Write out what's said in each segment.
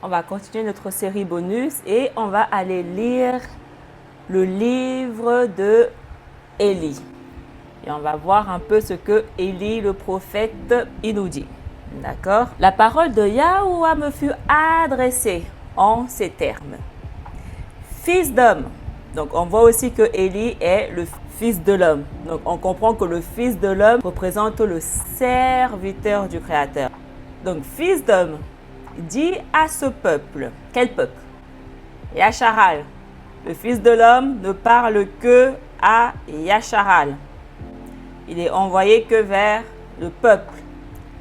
on va continuer notre série bonus et on va aller lire le livre de Élie. Et on va voir un peu ce que Élie, le prophète, il nous dit. D'accord? La parole de Yahuwah me fut adressée en ces termes. Fils d'homme. Donc on voit aussi que Élie est le fils de l'homme. Donc on comprend que le fils de l'homme représente le serviteur du Créateur. Donc fils d'homme, dis à ce peuple. Quel peuple? Yasharal. Le fils de l'homme ne parle que à Yasharal. Il est envoyé que vers le peuple.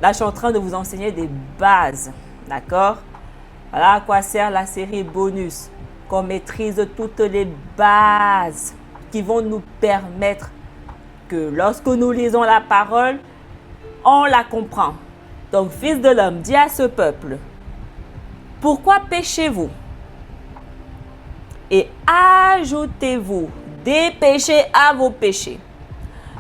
Là, je suis en train de vous enseigner des bases. D'accord? Voilà à quoi sert la série bonus. Qu'on maîtrise toutes les bases qui vont nous permettre que lorsque nous lisons la parole, on la comprend. Donc, fils de l'homme, dis à ce peuple, pourquoi péchez-vous? Et ajoutez-vous des péchés à vos péchés.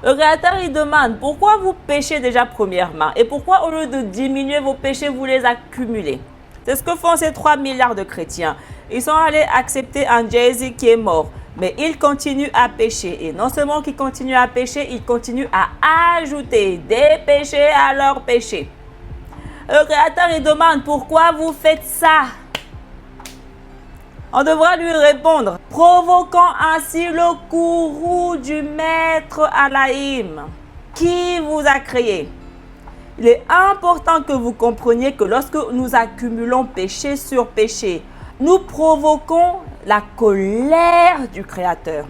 Le Créateur, il demande, pourquoi vous péchez déjà premièrement? Et pourquoi au lieu de diminuer vos péchés, vous les accumulez? C'est ce que font ces 3 milliards de chrétiens. Ils sont allés accepter un Jésus qui est mort. Mais ils continuent à pécher. Et non seulement qu'ils continuent à pécher, ils continuent à ajouter des péchés à leurs péchés. Le Créateur, il demande, pourquoi vous faites ça? On devra lui répondre, provoquant ainsi le courroux du maître Alaïm, qui vous a créé. Il est important que vous compreniez que lorsque nous accumulons péché sur péché, nous provoquons la colère du Créateur.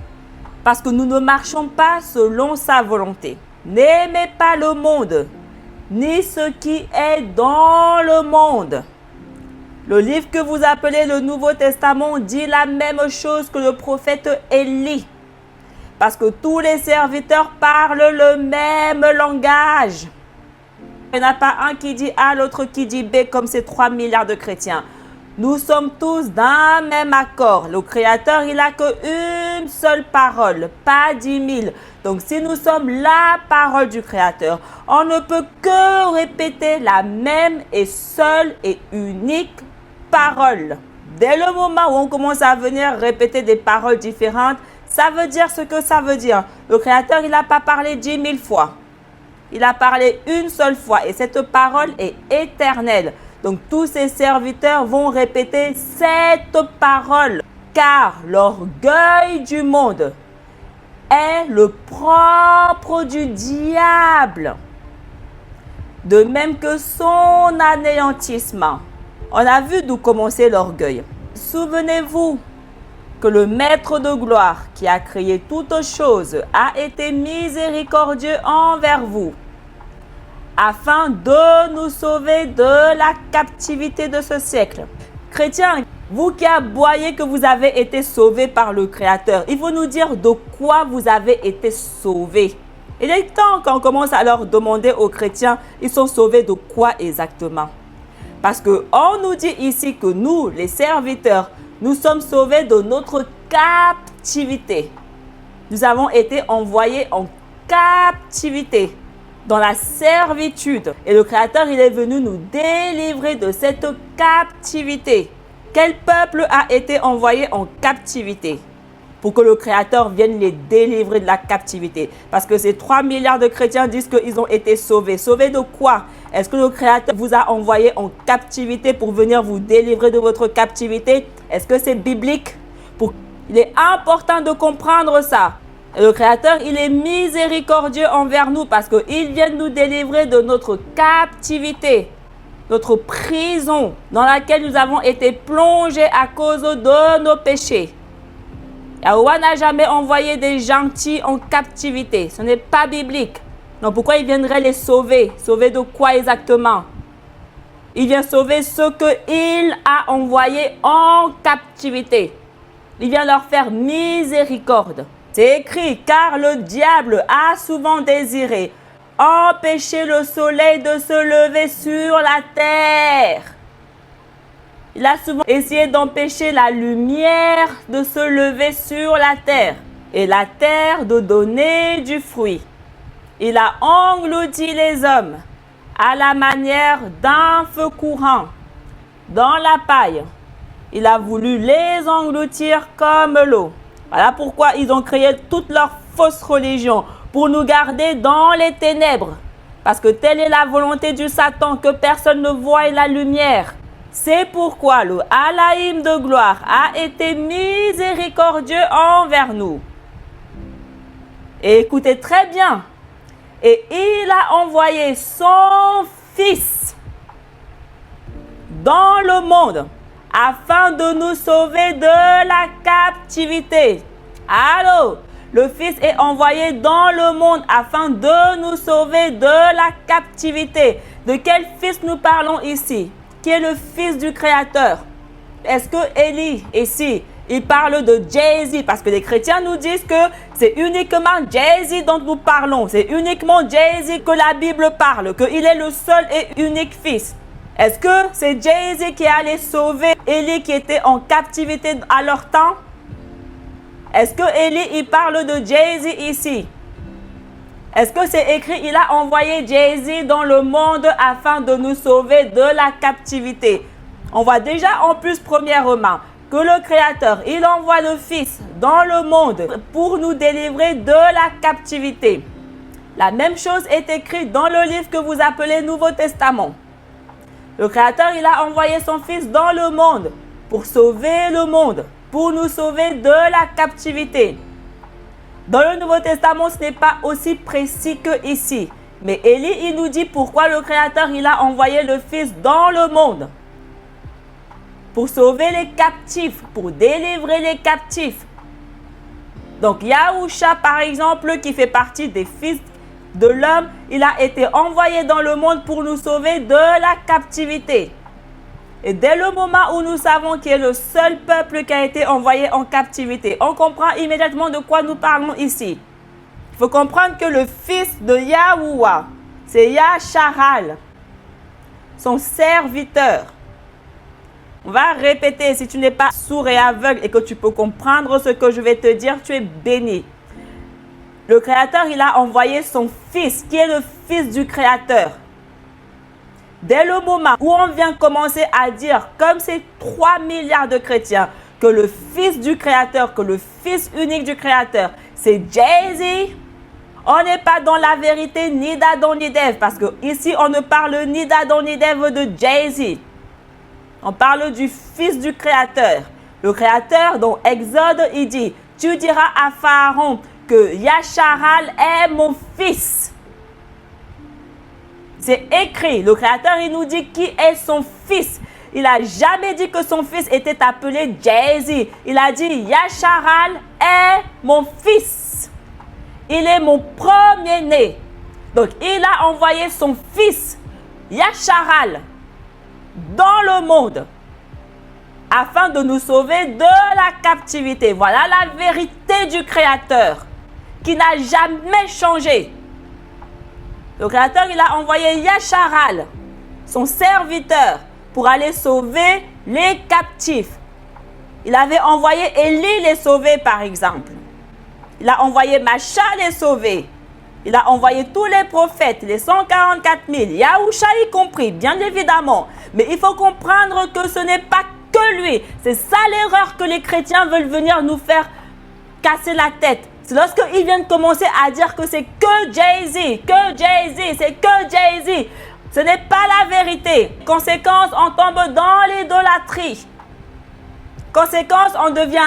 Parce que nous ne marchons pas selon sa volonté. N'aimez pas le monde, ni ce qui est dans le monde. Le livre que vous appelez le Nouveau Testament dit la même chose que le prophète Élie. Parce que tous les serviteurs parlent le même langage. Il n'y en a pas un qui dit A, l'autre qui dit B, comme ces 3 milliards de chrétiens. Nous sommes tous d'un même accord. Le Créateur, il n'a qu'une seule parole, pas 10 000. Donc, si nous sommes la parole du Créateur, on ne peut que répéter la même et seule et unique parole. Dès le moment où on commence à venir répéter des paroles différentes, ça veut dire ce que ça veut dire. Le Créateur, il n'a pas parlé 10 000 fois. Il a parlé une seule fois et cette parole est éternelle. Donc tous ces serviteurs vont répéter cette parole car l'orgueil du monde est le propre du diable. De même que son anéantissement. On a vu d'où commençait l'orgueil. Souvenez-vous que le Maître de gloire qui a créé toutes choses a été miséricordieux envers vous afin de nous sauver de la captivité de ce siècle. Chrétiens, vous qui aboyez que vous avez été sauvés par le Créateur, il faut nous dire de quoi vous avez été sauvés. Il est temps qu'on commence à leur demander aux chrétiens, ils sont sauvés de quoi exactement? Parce qu'on nous dit ici que nous, les serviteurs, nous sommes sauvés de notre captivité. Nous avons été envoyés en captivité, dans la servitude. Et le Créateur, il est venu nous délivrer de cette captivité. Quel peuple a été envoyé en captivité? Pour que le Créateur vienne les délivrer de la captivité. Parce que ces 3 milliards de chrétiens disent qu'ils ont été sauvés. Sauvés de quoi? Est-ce que le Créateur vous a envoyé en captivité pour venir vous délivrer de votre captivité? Est-ce que c'est biblique? Il est important de comprendre ça. Et le Créateur, il est miséricordieux envers nous parce qu'il vient nous délivrer de notre captivité, notre prison dans laquelle nous avons été plongés à cause de nos péchés. Yahuwah n'a jamais envoyé des gentils en captivité. Ce n'est pas biblique. Donc pourquoi il viendrait les sauver? Sauver de quoi exactement? Il vient sauver ceux qu'il a envoyés en captivité. Il vient leur faire miséricorde. C'est écrit, car le diable a souvent désiré empêcher le soleil de se lever sur la terre. Il a souvent essayé d'empêcher la lumière de se lever sur la terre et la terre de donner du fruit. Il a englouti les hommes à la manière d'un feu courant dans la paille. Il a voulu les engloutir comme l'eau. Voilà pourquoi ils ont créé toute leur fausse religion, pour nous garder dans les ténèbres. Parce que telle est la volonté du Satan, que personne ne voie la lumière. C'est pourquoi le Elohim de gloire a été miséricordieux envers nous. Et écoutez très bien. Et il a envoyé son Fils dans le monde afin de nous sauver de la captivité. Allô? Le Fils est envoyé dans le monde afin de nous sauver de la captivité. De quel Fils nous parlons ici? Qui est le Fils du Créateur? Est-ce que Élie, ici, il parle de Jésus? Parce que les chrétiens nous disent que c'est uniquement Jésus dont nous parlons. C'est uniquement Jésus que la Bible parle, qu'il est le seul et unique Fils. Est-ce que c'est Jésus qui allait sauver Élie qui était en captivité à leur temps? Est-ce que Élie, il parle de Jésus ici? Est-ce que c'est écrit, il a envoyé Jésus dans le monde afin de nous sauver de la captivité? On voit déjà en plus, premièrement, que le Créateur, il envoie le Fils dans le monde pour nous délivrer de la captivité. La même chose est écrite dans le livre que vous appelez Nouveau Testament. Le Créateur, il a envoyé son Fils dans le monde pour sauver le monde, pour nous sauver de la captivité. Dans le Nouveau Testament, ce n'est pas aussi précis que ici. Mais Élie, il nous dit pourquoi le Créateur, il a envoyé le Fils dans le monde. Pour sauver les captifs, pour délivrer les captifs. Donc, Yahusha, par exemple, qui fait partie des fils de l'homme, il a été envoyé dans le monde pour nous sauver de la captivité. Et dès le moment où nous savons qu'il est le seul peuple qui a été envoyé en captivité, on comprend immédiatement de quoi nous parlons ici. Il faut comprendre que le fils de Yahuwah, c'est Yasharal, son serviteur. On va répéter, si tu n'es pas sourd et aveugle et que tu peux comprendre ce que je vais te dire, tu es béni. Le Créateur, il a envoyé son Fils, qui est le Fils du Créateur. Dès le moment où on vient commencer à dire, comme ces 3 milliards de chrétiens, que le Fils du Créateur, que le Fils unique du Créateur, c'est Jésus, on n'est pas dans la vérité ni d'Adam ni d'Ève, parce que ici on ne parle ni d'Adam ni d'Ève, de Jésus. On parle du Fils du Créateur. Le Créateur, dans Exode, il dit, tu diras à Pharaon que Yasharal est mon fils. C'est écrit. Le Créateur, il nous dit qui est son fils. Il n'a jamais dit que son fils était appelé Jésus. Il a dit Yasharal est mon fils. Il est mon premier-né. Donc, il a envoyé son fils, Yasharal, dans le monde, afin de nous sauver de la captivité. Voilà la vérité du Créateur, qui n'a jamais changé. Le Créateur, il a envoyé Yasharal, son serviteur, pour aller sauver les captifs. Il avait envoyé Élie les sauver, par exemple. Il a envoyé Macha les sauver. Il a envoyé tous les prophètes, les 144 000, Yahusha y compris, bien évidemment. Mais il faut comprendre que ce n'est pas que lui. C'est ça l'erreur que les chrétiens veulent venir nous faire casser la tête. C'est lorsqu'ils viennent commencer à dire que c'est que Jésus, c'est que Jésus. Ce n'est pas la vérité. Conséquence, on tombe dans l'idolâtrie. Conséquence, on devient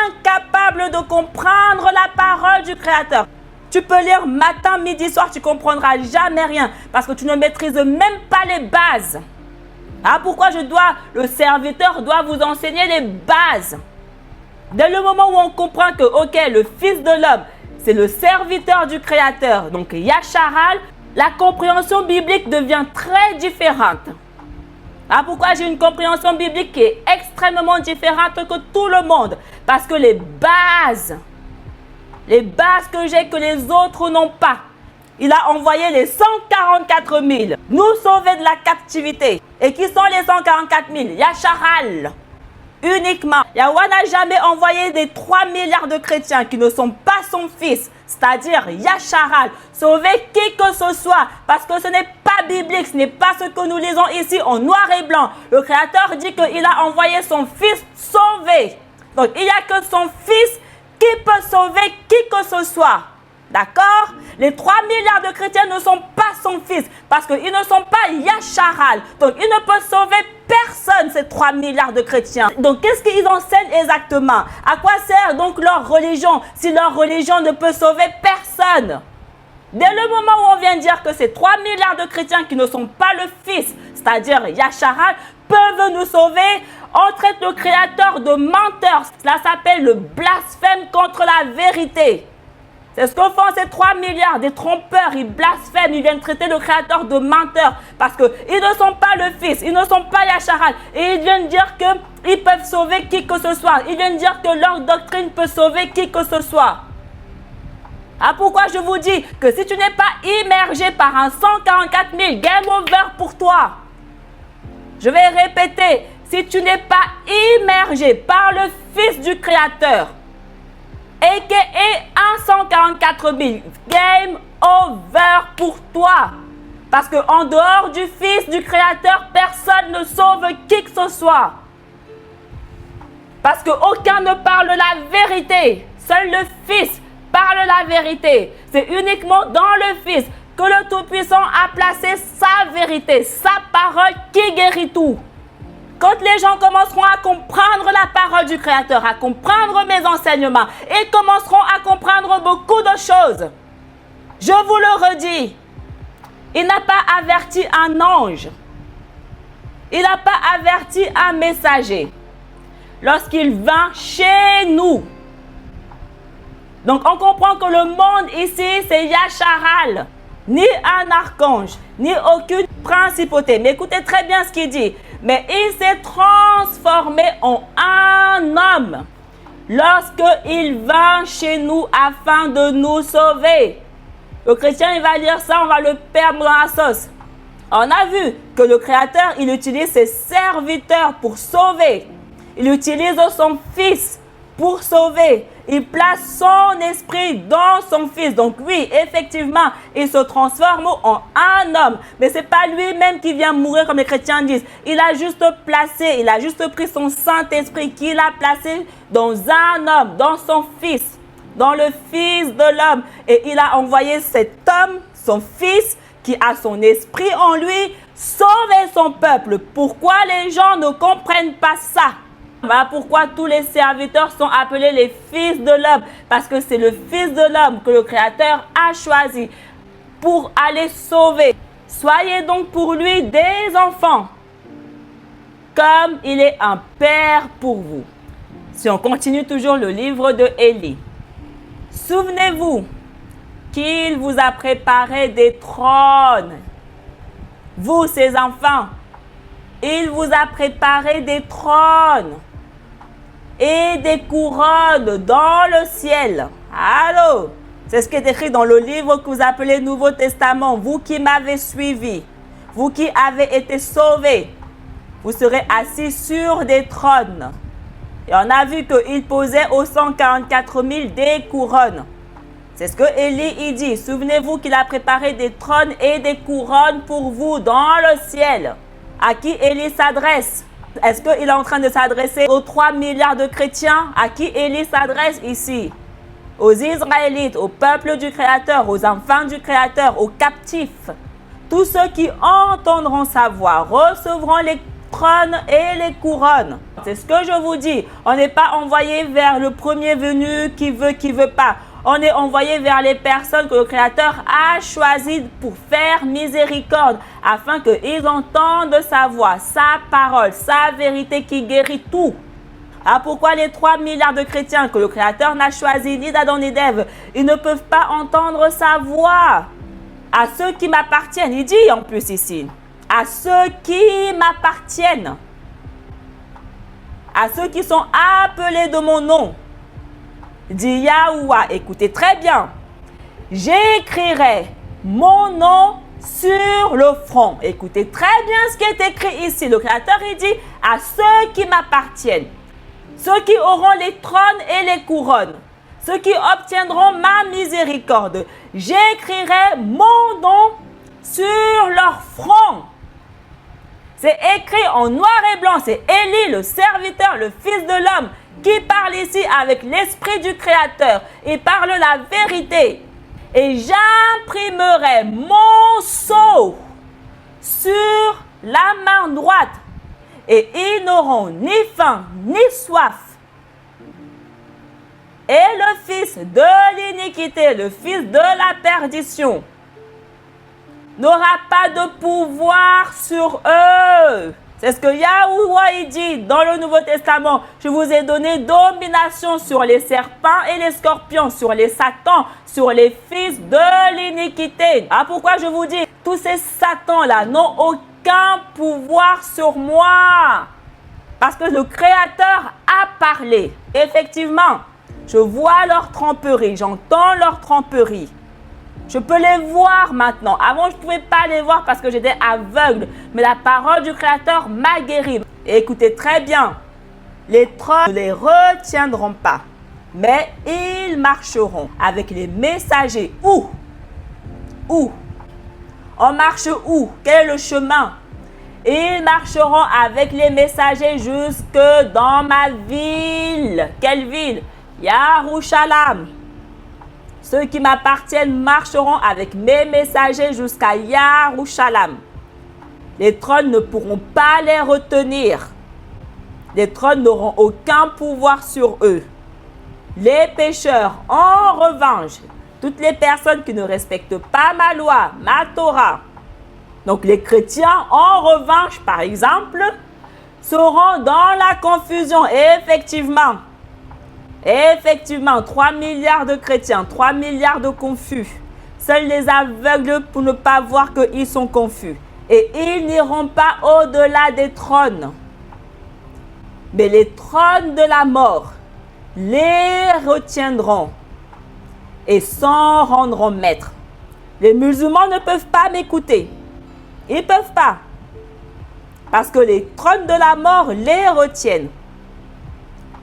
incapable de comprendre la parole du Créateur. Tu peux lire matin, midi, soir, tu ne comprendras jamais rien parce que tu ne maîtrises même pas les bases. Ah, pourquoi le serviteur doit vous enseigner les bases. Dès le moment où on comprend que, ok, le Fils de l'homme, c'est le serviteur du Créateur, donc Yasharal, la compréhension biblique devient très différente. Ah, pourquoi j'ai une compréhension biblique qui est extrêmement différente que tout le monde? Parce que les bases que j'ai que les autres n'ont pas. Il a envoyé les 144 000 nous sauver de la captivité. Et qui sont les 144 000? Yasharal. uniquement. Yahweh n'a jamais envoyé des 3 milliards de chrétiens qui ne sont pas son fils, c'est-à-dire Yasharal, sauver qui que ce soit, parce que ce n'est pas biblique, ce n'est pas ce que nous lisons ici en noir et blanc. Le Créateur dit qu'il a envoyé son fils sauver. Donc il n'y a que son fils qui peut sauver qui que ce soit. D'accord? Les 3 milliards de chrétiens ne sont pas son fils parce qu'ils ne sont pas Yasharal. Donc, ils ne peuvent sauver personne, ces 3 milliards de chrétiens. Donc, qu'est-ce qu'ils enseignent exactement? À quoi sert donc leur religion si leur religion ne peut sauver personne? Dès le moment où on vient dire que ces 3 milliards de chrétiens qui ne sont pas le fils, c'est-à-dire Yasharal, peuvent nous sauver, on traite le Créateur de menteur. Cela s'appelle le blasphème contre la vérité. C'est ce que font ces 3 milliards, des trompeurs, ils blasphèment, ils viennent traiter le Créateur de menteur parce qu'ils ne sont pas le Fils, ils ne sont pas Yasharal. Et ils viennent dire qu'ils peuvent sauver qui que ce soit. Ils viennent dire que leur doctrine peut sauver qui que ce soit. Ah, pourquoi je vous dis que si tu n'es pas immergé par un 144 000, game over pour toi. Je vais répéter, si tu n'es pas immergé par le Fils du Créateur, a.k.a. 144 000, game over pour toi. Parce qu'en dehors du Fils du Créateur, personne ne sauve qui que ce soit. Parce qu'aucun ne parle la vérité. Seul le Fils parle la vérité. C'est uniquement dans le Fils que le Tout-Puissant a placé sa vérité, sa parole qui guérit tout. Quand les gens commenceront à comprendre la parole du Créateur, à comprendre mes enseignements, et commenceront à comprendre beaucoup de choses, je vous le redis, il n'a pas averti un ange, il n'a pas averti un messager lorsqu'il vint chez nous. Donc on comprend que le monde ici, c'est Yasharal, ni un archange, ni aucune principauté. Mais écoutez très bien ce qu'il dit. Mais il s'est transformé en un homme lorsqu'il vint chez nous afin de nous sauver. Le chrétien, il va lire ça, on va le perdre dans la sauce. On a vu que le Créateur, il utilise ses serviteurs pour sauver. Il utilise son Fils pour sauver. Il place son esprit dans son Fils. Donc oui, effectivement, il se transforme en un homme. Mais ce n'est pas lui-même qui vient mourir comme les chrétiens disent. Il a juste placé, il a juste pris son Saint-Esprit qu'il a placé dans un homme, dans son Fils, dans le Fils de l'homme. Et il a envoyé cet homme, son Fils, qui a son esprit en lui, sauver son peuple. Pourquoi les gens ne comprennent pas ça? Voilà pourquoi tous les serviteurs sont appelés les fils de l'homme. Parce que c'est le Fils de l'homme que le Créateur a choisi pour aller sauver. Soyez donc pour lui des enfants, comme il est un père pour vous. Si on continue toujours le livre de Élie. Souvenez-vous qu'il vous a préparé des trônes. Vous, ses enfants, il vous a préparé des trônes et des couronnes dans le ciel. Allô? C'est ce qui est écrit dans le livre que vous appelez Nouveau Testament. Vous qui m'avez suivi, vous qui avez été sauvés, vous serez assis sur des trônes. Et on a vu qu'il posait aux 144 000 des couronnes. C'est ce que Élie il dit. Souvenez-vous qu'il a préparé des trônes et des couronnes pour vous dans le ciel. À qui Élie s'adresse? Est-ce qu'il est en train de s'adresser aux 3 milliards de chrétiens? À qui Élie s'adresse ici? Aux Israélites, au peuple du Créateur, aux enfants du Créateur, aux captifs. Tous ceux qui entendront sa voix recevront les trônes et les couronnes. C'est ce que je vous dis. On n'est pas envoyé vers le premier venu qui veut pas. On est envoyé vers les personnes que le Créateur a choisies pour faire miséricorde, afin qu'ils entendent sa voix, sa parole, sa vérité qui guérit tout. Ah, pourquoi les 3 milliards de chrétiens que le Créateur n'a choisi ni d'Adam ni d'Ève, ils ne peuvent pas entendre sa voix? À ceux qui m'appartiennent, il dit en plus ici, à ceux qui m'appartiennent, à ceux qui sont appelés de mon nom, dit Yahuwah, écoutez très bien, j'écrirai mon nom sur le front. Écoutez très bien ce qui est écrit ici. Le Créateur, il dit à ceux qui m'appartiennent, ceux qui auront les trônes et les couronnes, ceux qui obtiendront ma miséricorde. J'écrirai mon nom sur leur front. C'est écrit en noir et blanc. C'est Élie, le serviteur, le Fils de l'homme, qui parle ici avec l'Esprit du Créateur. Il parle la vérité. Et j'imprimerai mon sceau sur la main droite. Et ils n'auront ni faim ni soif. Et le fils de l'iniquité, le fils de la perdition, n'aura pas de pouvoir sur eux. C'est ce que Yahuwah dit dans le Nouveau Testament. Je vous ai donné domination sur les serpents et les scorpions, sur les satans, sur les fils de l'iniquité. Ah, pourquoi je vous dis, tous ces satans-là n'ont aucun pouvoir sur moi. Parce que le Créateur a parlé. Effectivement, je vois leur tromperie, j'entends leur tromperie. Je peux les voir maintenant. Avant, je ne pouvais pas les voir parce que j'étais aveugle. Mais la parole du Créateur m'a guéri. Et écoutez très bien. Les trônes ne les retiendront pas. Mais ils marcheront avec les messagers. Où? Où? On marche où? Quel est le chemin? Ils marcheront avec les messagers jusque dans ma ville. Quelle ville? Yarushalam. Ceux qui m'appartiennent marcheront avec mes messagers jusqu'à Yarushalam. Les trônes ne pourront pas les retenir. Les trônes n'auront aucun pouvoir sur eux. Les pécheurs, en revanche, toutes les personnes qui ne respectent pas ma loi, ma Torah, donc les chrétiens, en revanche, par exemple, seront dans la confusion. Et effectivement, 3 milliards de chrétiens, 3 milliards de confus. Seuls les aveugles pour ne pas voir qu'ils sont confus. Et ils n'iront pas au-delà des trônes. Mais les trônes de la mort les retiendront et s'en rendront maîtres. Les musulmans ne peuvent pas m'écouter. Ils ne peuvent pas. Parce que les trônes de la mort les retiennent.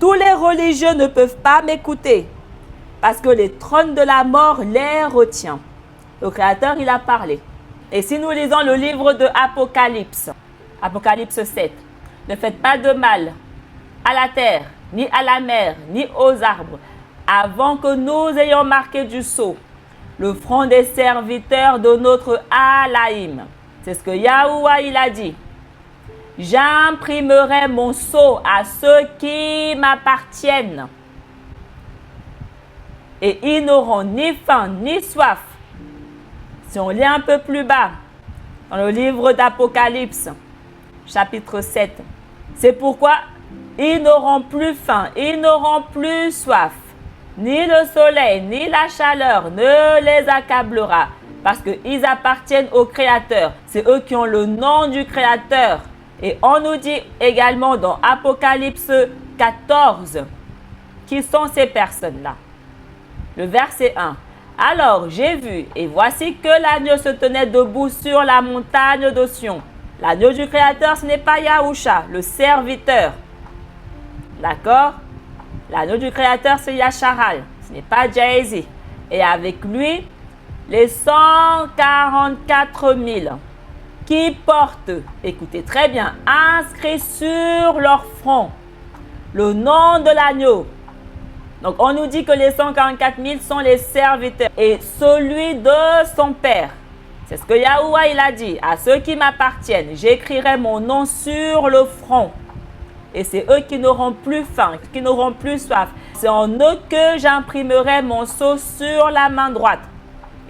Tous les religieux ne peuvent pas m'écouter parce que les trônes de la mort les retiennent. Le Créateur, il a parlé. Et si nous lisons le livre de Apocalypse, Apocalypse 7, ne faites pas de mal à la terre, ni à la mer, ni aux arbres, avant que nous ayons marqué du sceau le front des serviteurs de notre Alaïm. C'est ce que Yahuwah, il a dit. J'imprimerai mon sceau à ceux qui m'appartiennent. Et ils n'auront ni faim ni soif. Si on lit un peu plus bas, dans le livre d'Apocalypse, chapitre 7, c'est pourquoi ils n'auront plus faim, ils n'auront plus soif. Ni le soleil, ni la chaleur ne les accablera, parce qu'ils appartiennent au Créateur. C'est eux qui ont le nom du Créateur. Et on nous dit également dans Apocalypse 14, qui sont ces personnes-là. Le verset 1. Alors j'ai vu, et voici que l'agneau se tenait debout sur la montagne de Sion. L'agneau du Créateur, ce n'est pas Yahusha, le serviteur. D'accord? L'agneau du Créateur, c'est Yasharal, ce n'est pas Jay-Z. Et avec lui, les 144 000 qui portent, écoutez très bien, inscrit sur leur front le nom de l'agneau. Donc on nous dit que les 144 000 sont les serviteurs et celui de son père. C'est ce que Yahuwah il a dit. À ceux qui m'appartiennent, j'écrirai mon nom sur le front. Et c'est eux qui n'auront plus faim, qui n'auront plus soif. C'est en eux que j'imprimerai mon sceau sur la main droite.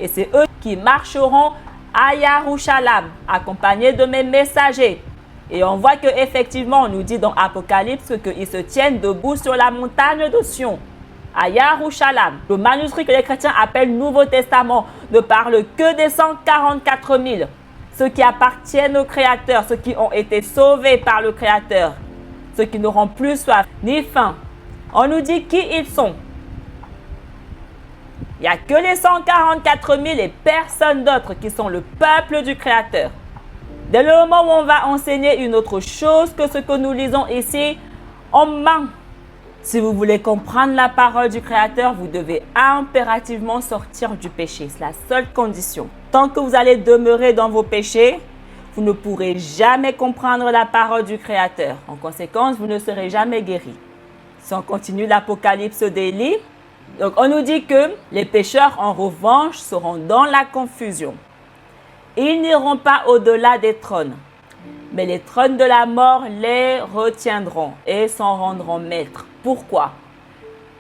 Et c'est eux qui marcheront à Yarushalam, accompagnés de mes messagers. Et on voit qu'effectivement, on nous dit dans Apocalypse qu'ils se tiennent debout sur la montagne de Sion, à Yarushalam. Le manuscrit que les chrétiens appellent Nouveau Testament ne parle que des 144 000. Ceux qui appartiennent au Créateur, ceux qui ont été sauvés par le Créateur, ceux qui n'auront plus soif ni faim. On nous dit qui ils sont. Il n'y a que les 144 000 et personne d'autre qui sont le peuple du Créateur. Dès le moment où on va enseigner une autre chose que ce que nous lisons ici, on ment. Si vous voulez comprendre la parole du Créateur, vous devez impérativement sortir du péché. C'est la seule condition. Tant que vous allez demeurer dans vos péchés, vous ne pourrez jamais comprendre la parole du Créateur. En conséquence, vous ne serez jamais guéri. Si on continue l'Apocalypse d'Élie, donc on nous dit que les pécheurs, en revanche, seront dans la confusion. Ils n'iront pas au-delà des trônes, mais les trônes de la mort les retiendront et s'en rendront maîtres. Pourquoi?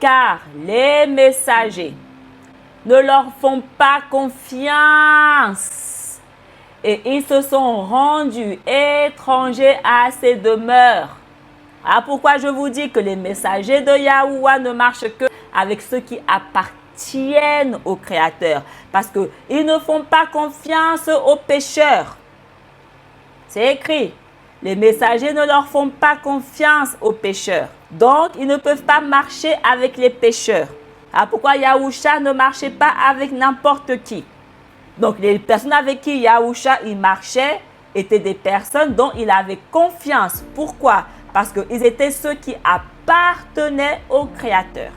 Car les messagers ne leur font pas confiance et ils se sont rendus étrangers à ses demeures. Ah, pourquoi je vous dis que les messagers de Yahuwah ne marchent que avec ceux qui appartiennent au Créateur, parce qu'ils ne font pas confiance aux pécheurs. C'est écrit. Les messagers ne leur font pas confiance aux pécheurs. Donc, ils ne peuvent pas marcher avec les pécheurs. Ah, pourquoi Yahusha ne marchait pas avec n'importe qui? Donc, les personnes avec qui Yahusha il marchait étaient des personnes dont il avait confiance. Pourquoi? Parce qu'ils étaient ceux qui appartenaient au Créateur.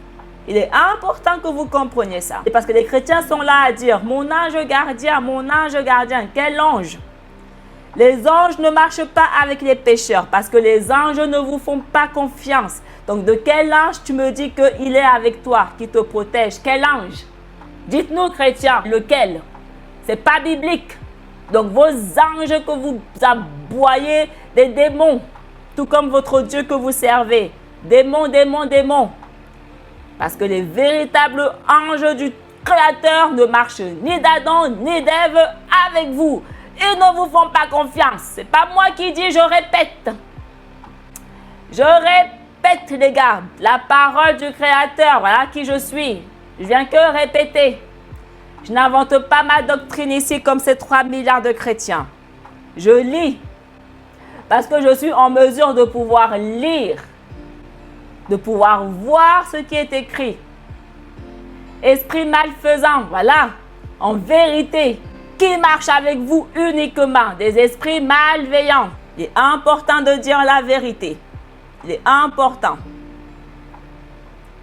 Il est important que vous compreniez ça. Et parce que les chrétiens sont là à dire, mon ange gardien, quel ange? Les anges ne marchent pas avec les pécheurs parce que les anges ne vous font pas confiance. Donc, de quel ange tu me dis qu'il est avec toi, qui te protège? Quel ange? Dites-nous, chrétiens, lequel? Ce n'est pas biblique. Donc, vos anges que vous aboyez, des démons, tout comme votre Dieu que vous servez. Démons. Parce que les véritables anges du Créateur ne marchent ni d'Adam ni d'Ève avec vous. Ils ne vous font pas confiance. Ce n'est pas moi qui dis, je répète. Je répète, les gars, la parole du Créateur. Voilà qui je suis. Je viens que répéter. Je n'invente pas ma doctrine ici comme ces 3 milliards de chrétiens. Je lis. Parce que je suis en mesure de pouvoir lire. De pouvoir voir ce qui est écrit. Esprit malfaisant, voilà. En vérité, qui marche avec vous uniquement? Des esprits malveillants. Il est important de dire la vérité. Il est important.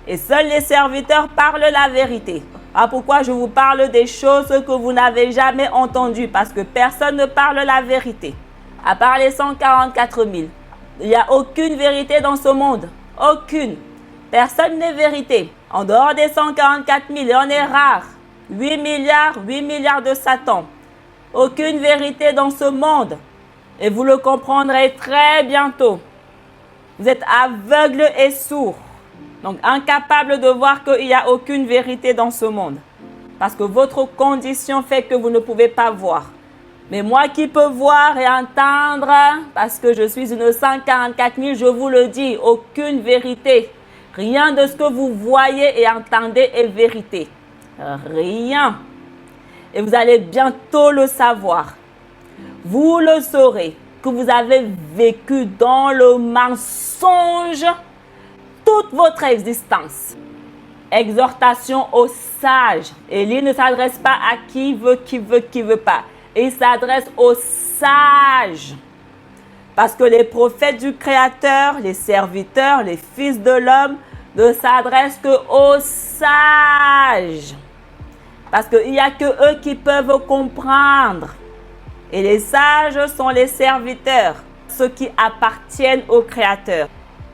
Et seuls les serviteurs parlent la vérité. Ah, pourquoi je vous parle des choses que vous n'avez jamais entendues? Parce que personne ne parle la vérité. À part les 144 000. Il n'y a aucune vérité dans ce monde. Aucune. Personne n'est vérité. En dehors des 144 000, et on est rare. 8 milliards de Satan. Aucune vérité dans ce monde. Et vous le comprendrez très bientôt. Vous êtes aveugle et sourd. Donc incapable de voir qu'il n'y a aucune vérité dans ce monde. Parce que votre condition fait que vous ne pouvez pas voir. Mais moi qui peux voir et entendre, parce que je suis une 144 000, je vous le dis, aucune vérité. Rien de ce que vous voyez et entendez est vérité. Rien. Et vous allez bientôt le savoir. Vous le saurez que vous avez vécu dans le mensonge toute votre existence. Exhortation aux sages. Élie ne s'adresse pas à qui veut pas. Il s'adresse aux sages. Parce que les prophètes du Créateur, les serviteurs, les fils de l'homme ne s'adressent qu'aux sages. Parce qu'il n'y a que eux qui peuvent comprendre. Et les sages sont les serviteurs, ceux qui appartiennent au Créateur.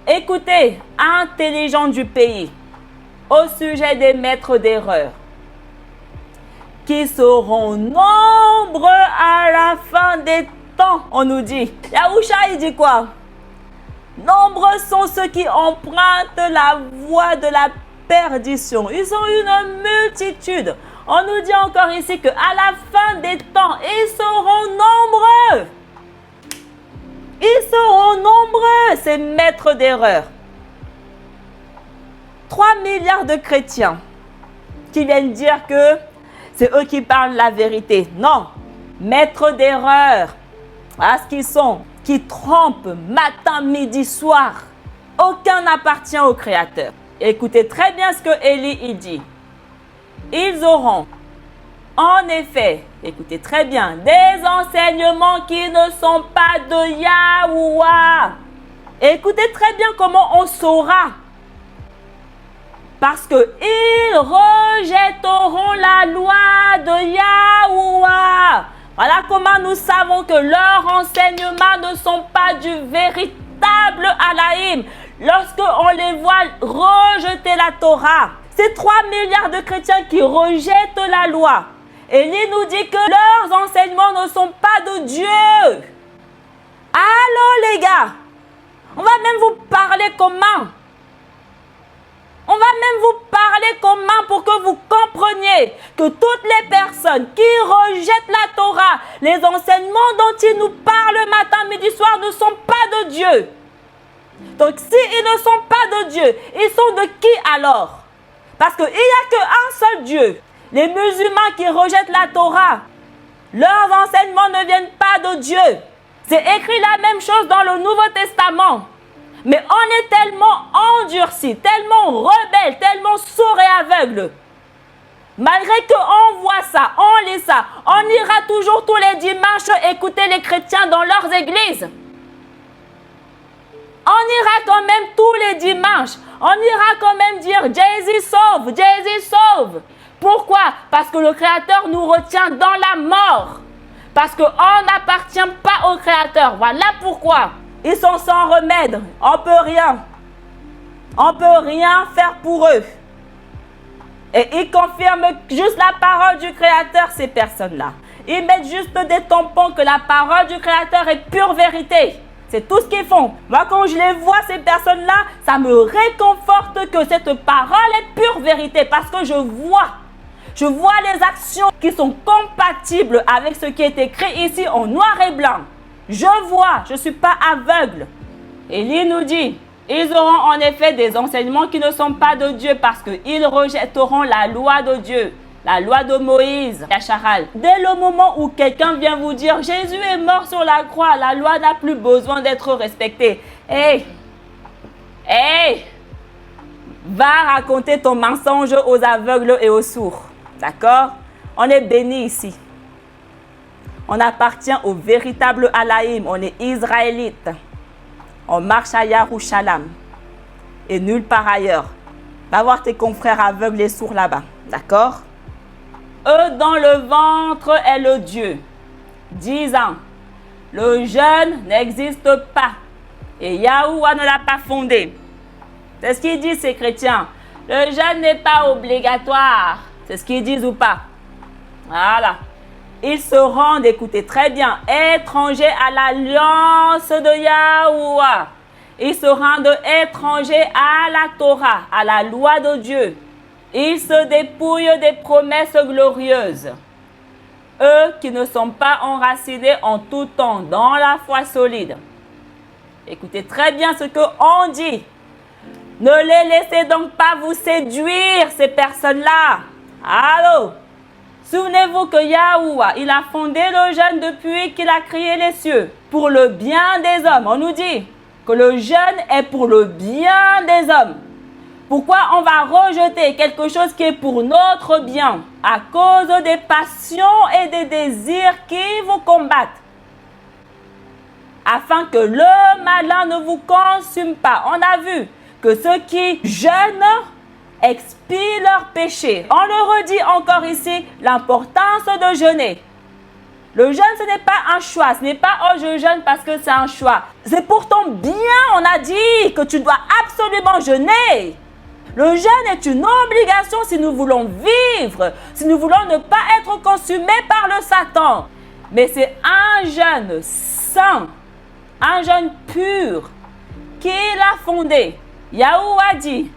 Écoutez, intelligents du pays, au sujet des maîtres d'erreur, qui seront nombreux à la fin des temps, on nous dit. Yahusha, il dit quoi? Nombreux sont ceux qui empruntent la voie de la perdition. Ils sont une multitude. On nous dit encore ici qu'à la fin des temps, ils seront nombreux. Ils seront nombreux, ces maîtres d'erreur. 3 milliards de chrétiens qui viennent dire que c'est eux qui parlent la vérité. Non, maîtres d'erreur. Voilà ce qu'ils sont, qui trompent matin, midi, soir. Aucun n'appartient au Créateur. Écoutez très bien ce que Élie il dit. Ils auront, en effet, écoutez très bien, des enseignements qui ne sont pas de Yahuwah. Écoutez très bien comment on saura Parce qu'ils rejetteront la loi de Yahuwah. Voilà comment nous savons que leurs enseignements ne sont pas du véritable Alaïm. Lorsqu'on les voit rejeter la Torah, c'est 3 milliards de chrétiens qui rejettent la loi. Élie nous dit que leurs enseignements ne sont pas de Dieu. Allô les gars, on va même vous parler comment. On va même vous parler comment pour que vous compreniez que toutes les personnes qui rejettent la Torah, les enseignements dont ils nous parlent matin, midi, soir ne sont pas de Dieu. Donc s'ils ne sont pas de Dieu, ils sont de qui alors? Parce qu'il n'y a qu'un seul Dieu. Les musulmans qui rejettent la Torah, leurs enseignements ne viennent pas de Dieu. C'est écrit la même chose dans le Nouveau Testament. Mais on est tellement endurcis, tellement rebelles, tellement sourds et aveugles. Malgré qu'on voit ça, on lit ça, on ira toujours tous les dimanches écouter les chrétiens dans leurs églises. On ira quand même tous les dimanches. On ira quand même dire Jésus sauve, Jésus sauve. Pourquoi? Parce que le Créateur nous retient dans la mort. Parce qu'on n'appartient pas au Créateur. Voilà pourquoi. Ils sont sans remède. On ne peut rien. On ne peut rien faire pour eux. Et ils confirment juste la parole du Créateur, ces personnes-là. Ils mettent juste des tampons que la parole du Créateur est pure vérité. C'est tout ce qu'ils font. Moi, quand je les vois, ces personnes-là, ça me réconforte que cette parole est pure vérité. Parce que je vois les actions qui sont compatibles avec ce qui est écrit ici en noir et blanc. Je vois, je ne suis pas aveugle. Élie nous dit, ils auront en effet des enseignements qui ne sont pas de Dieu parce qu'ils rejetteront la loi de Dieu, la loi de Moïse, Yacharal. Dès le moment où quelqu'un vient vous dire, Jésus est mort sur la croix, la loi n'a plus besoin d'être respectée. Hey, va raconter ton mensonge aux aveugles et aux sourds. D'accord? On est bénis ici. On appartient au véritable Alaïm. On est israélite. On marche à Yerushalayim. Et nulle part ailleurs. Va voir tes confrères aveugles et sourds là-bas. D'accord? Eux dans le ventre est le Dieu. Disant, le jeûne n'existe pas. Et Yahuwah ne l'a pas fondé. C'est ce qu'ils disent ces chrétiens. Le jeûne n'est pas obligatoire. C'est ce qu'ils disent ou pas? Voilà. Ils se rendent, écoutez très bien, étrangers à l'alliance de Yahuwah. Ils se rendent étrangers à la Torah, à la loi de Dieu. Ils se dépouillent des promesses glorieuses. Eux qui ne sont pas enracinés en tout temps dans la foi solide. Écoutez très bien ce qu'on dit. Ne les laissez donc pas vous séduire, ces personnes-là. Allô? Souvenez-vous que Yahuwah, il a fondé le jeûne depuis qu'il a créé les cieux. Pour le bien des hommes. On nous dit que le jeûne est pour le bien des hommes. Pourquoi on va rejeter quelque chose qui est pour notre bien? À cause des passions et des désirs qui vous combattent. Afin que le malin ne vous consume pas. On a vu que ceux qui jeûnent expient leurs péchés. On le redit encore ici, l'importance de jeûner. Le jeûne, ce n'est pas un choix. Ce n'est pas « oh, je jeûne parce que c'est un choix ». C'est pour ton bien, on a dit que tu dois absolument jeûner. Le jeûne est une obligation si nous voulons vivre, si nous voulons ne pas être consumés par le Satan. Mais c'est un jeûne saint, un jeûne pur qu'il a fondé. Yahuwah dit,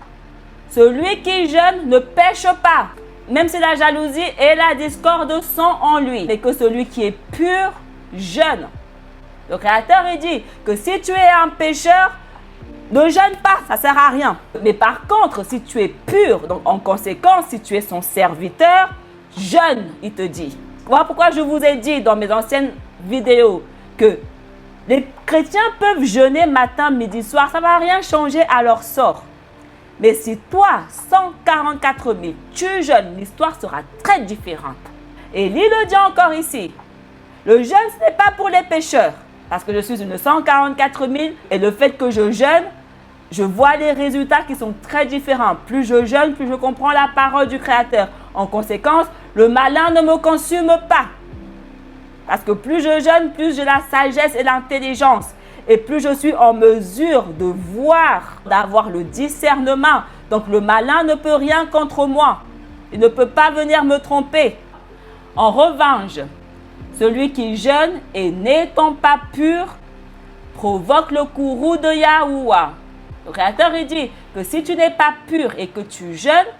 celui qui jeûne ne pêche pas, même si la jalousie et la discorde sont en lui, mais que celui qui est pur jeûne. Le Créateur il dit que si tu es un pécheur, ne jeûne pas, ça ne sert à rien. Mais par contre, si tu es pur, donc en conséquence, si tu es son serviteur, jeûne, il te dit. Voilà pourquoi je vous ai dit dans mes anciennes vidéos que les chrétiens peuvent jeûner matin, midi, soir, ça ne va rien changer à leur sort. Mais si toi, 144 000, tu jeûnes, l'histoire sera très différente. Et il le dit encore ici, le jeûne, ce n'est pas pour les pécheurs. Parce que je suis une 144 000 et le fait que je jeûne, Je vois les résultats qui sont très différents. Plus je jeûne, plus je comprends la parole du Créateur. En conséquence, le malin ne me consume pas. Parce que plus je jeûne, plus j'ai la sagesse et l'intelligence. Et plus je suis en mesure de voir, d'avoir le discernement. Donc le malin ne peut rien contre moi. Il ne peut pas venir me tromper. En revanche, celui qui jeûne et n'étant pas pur, provoque le courroux de Yahuwah. Le Créateur il dit que si tu n'es pas pur et que tu jeûnes,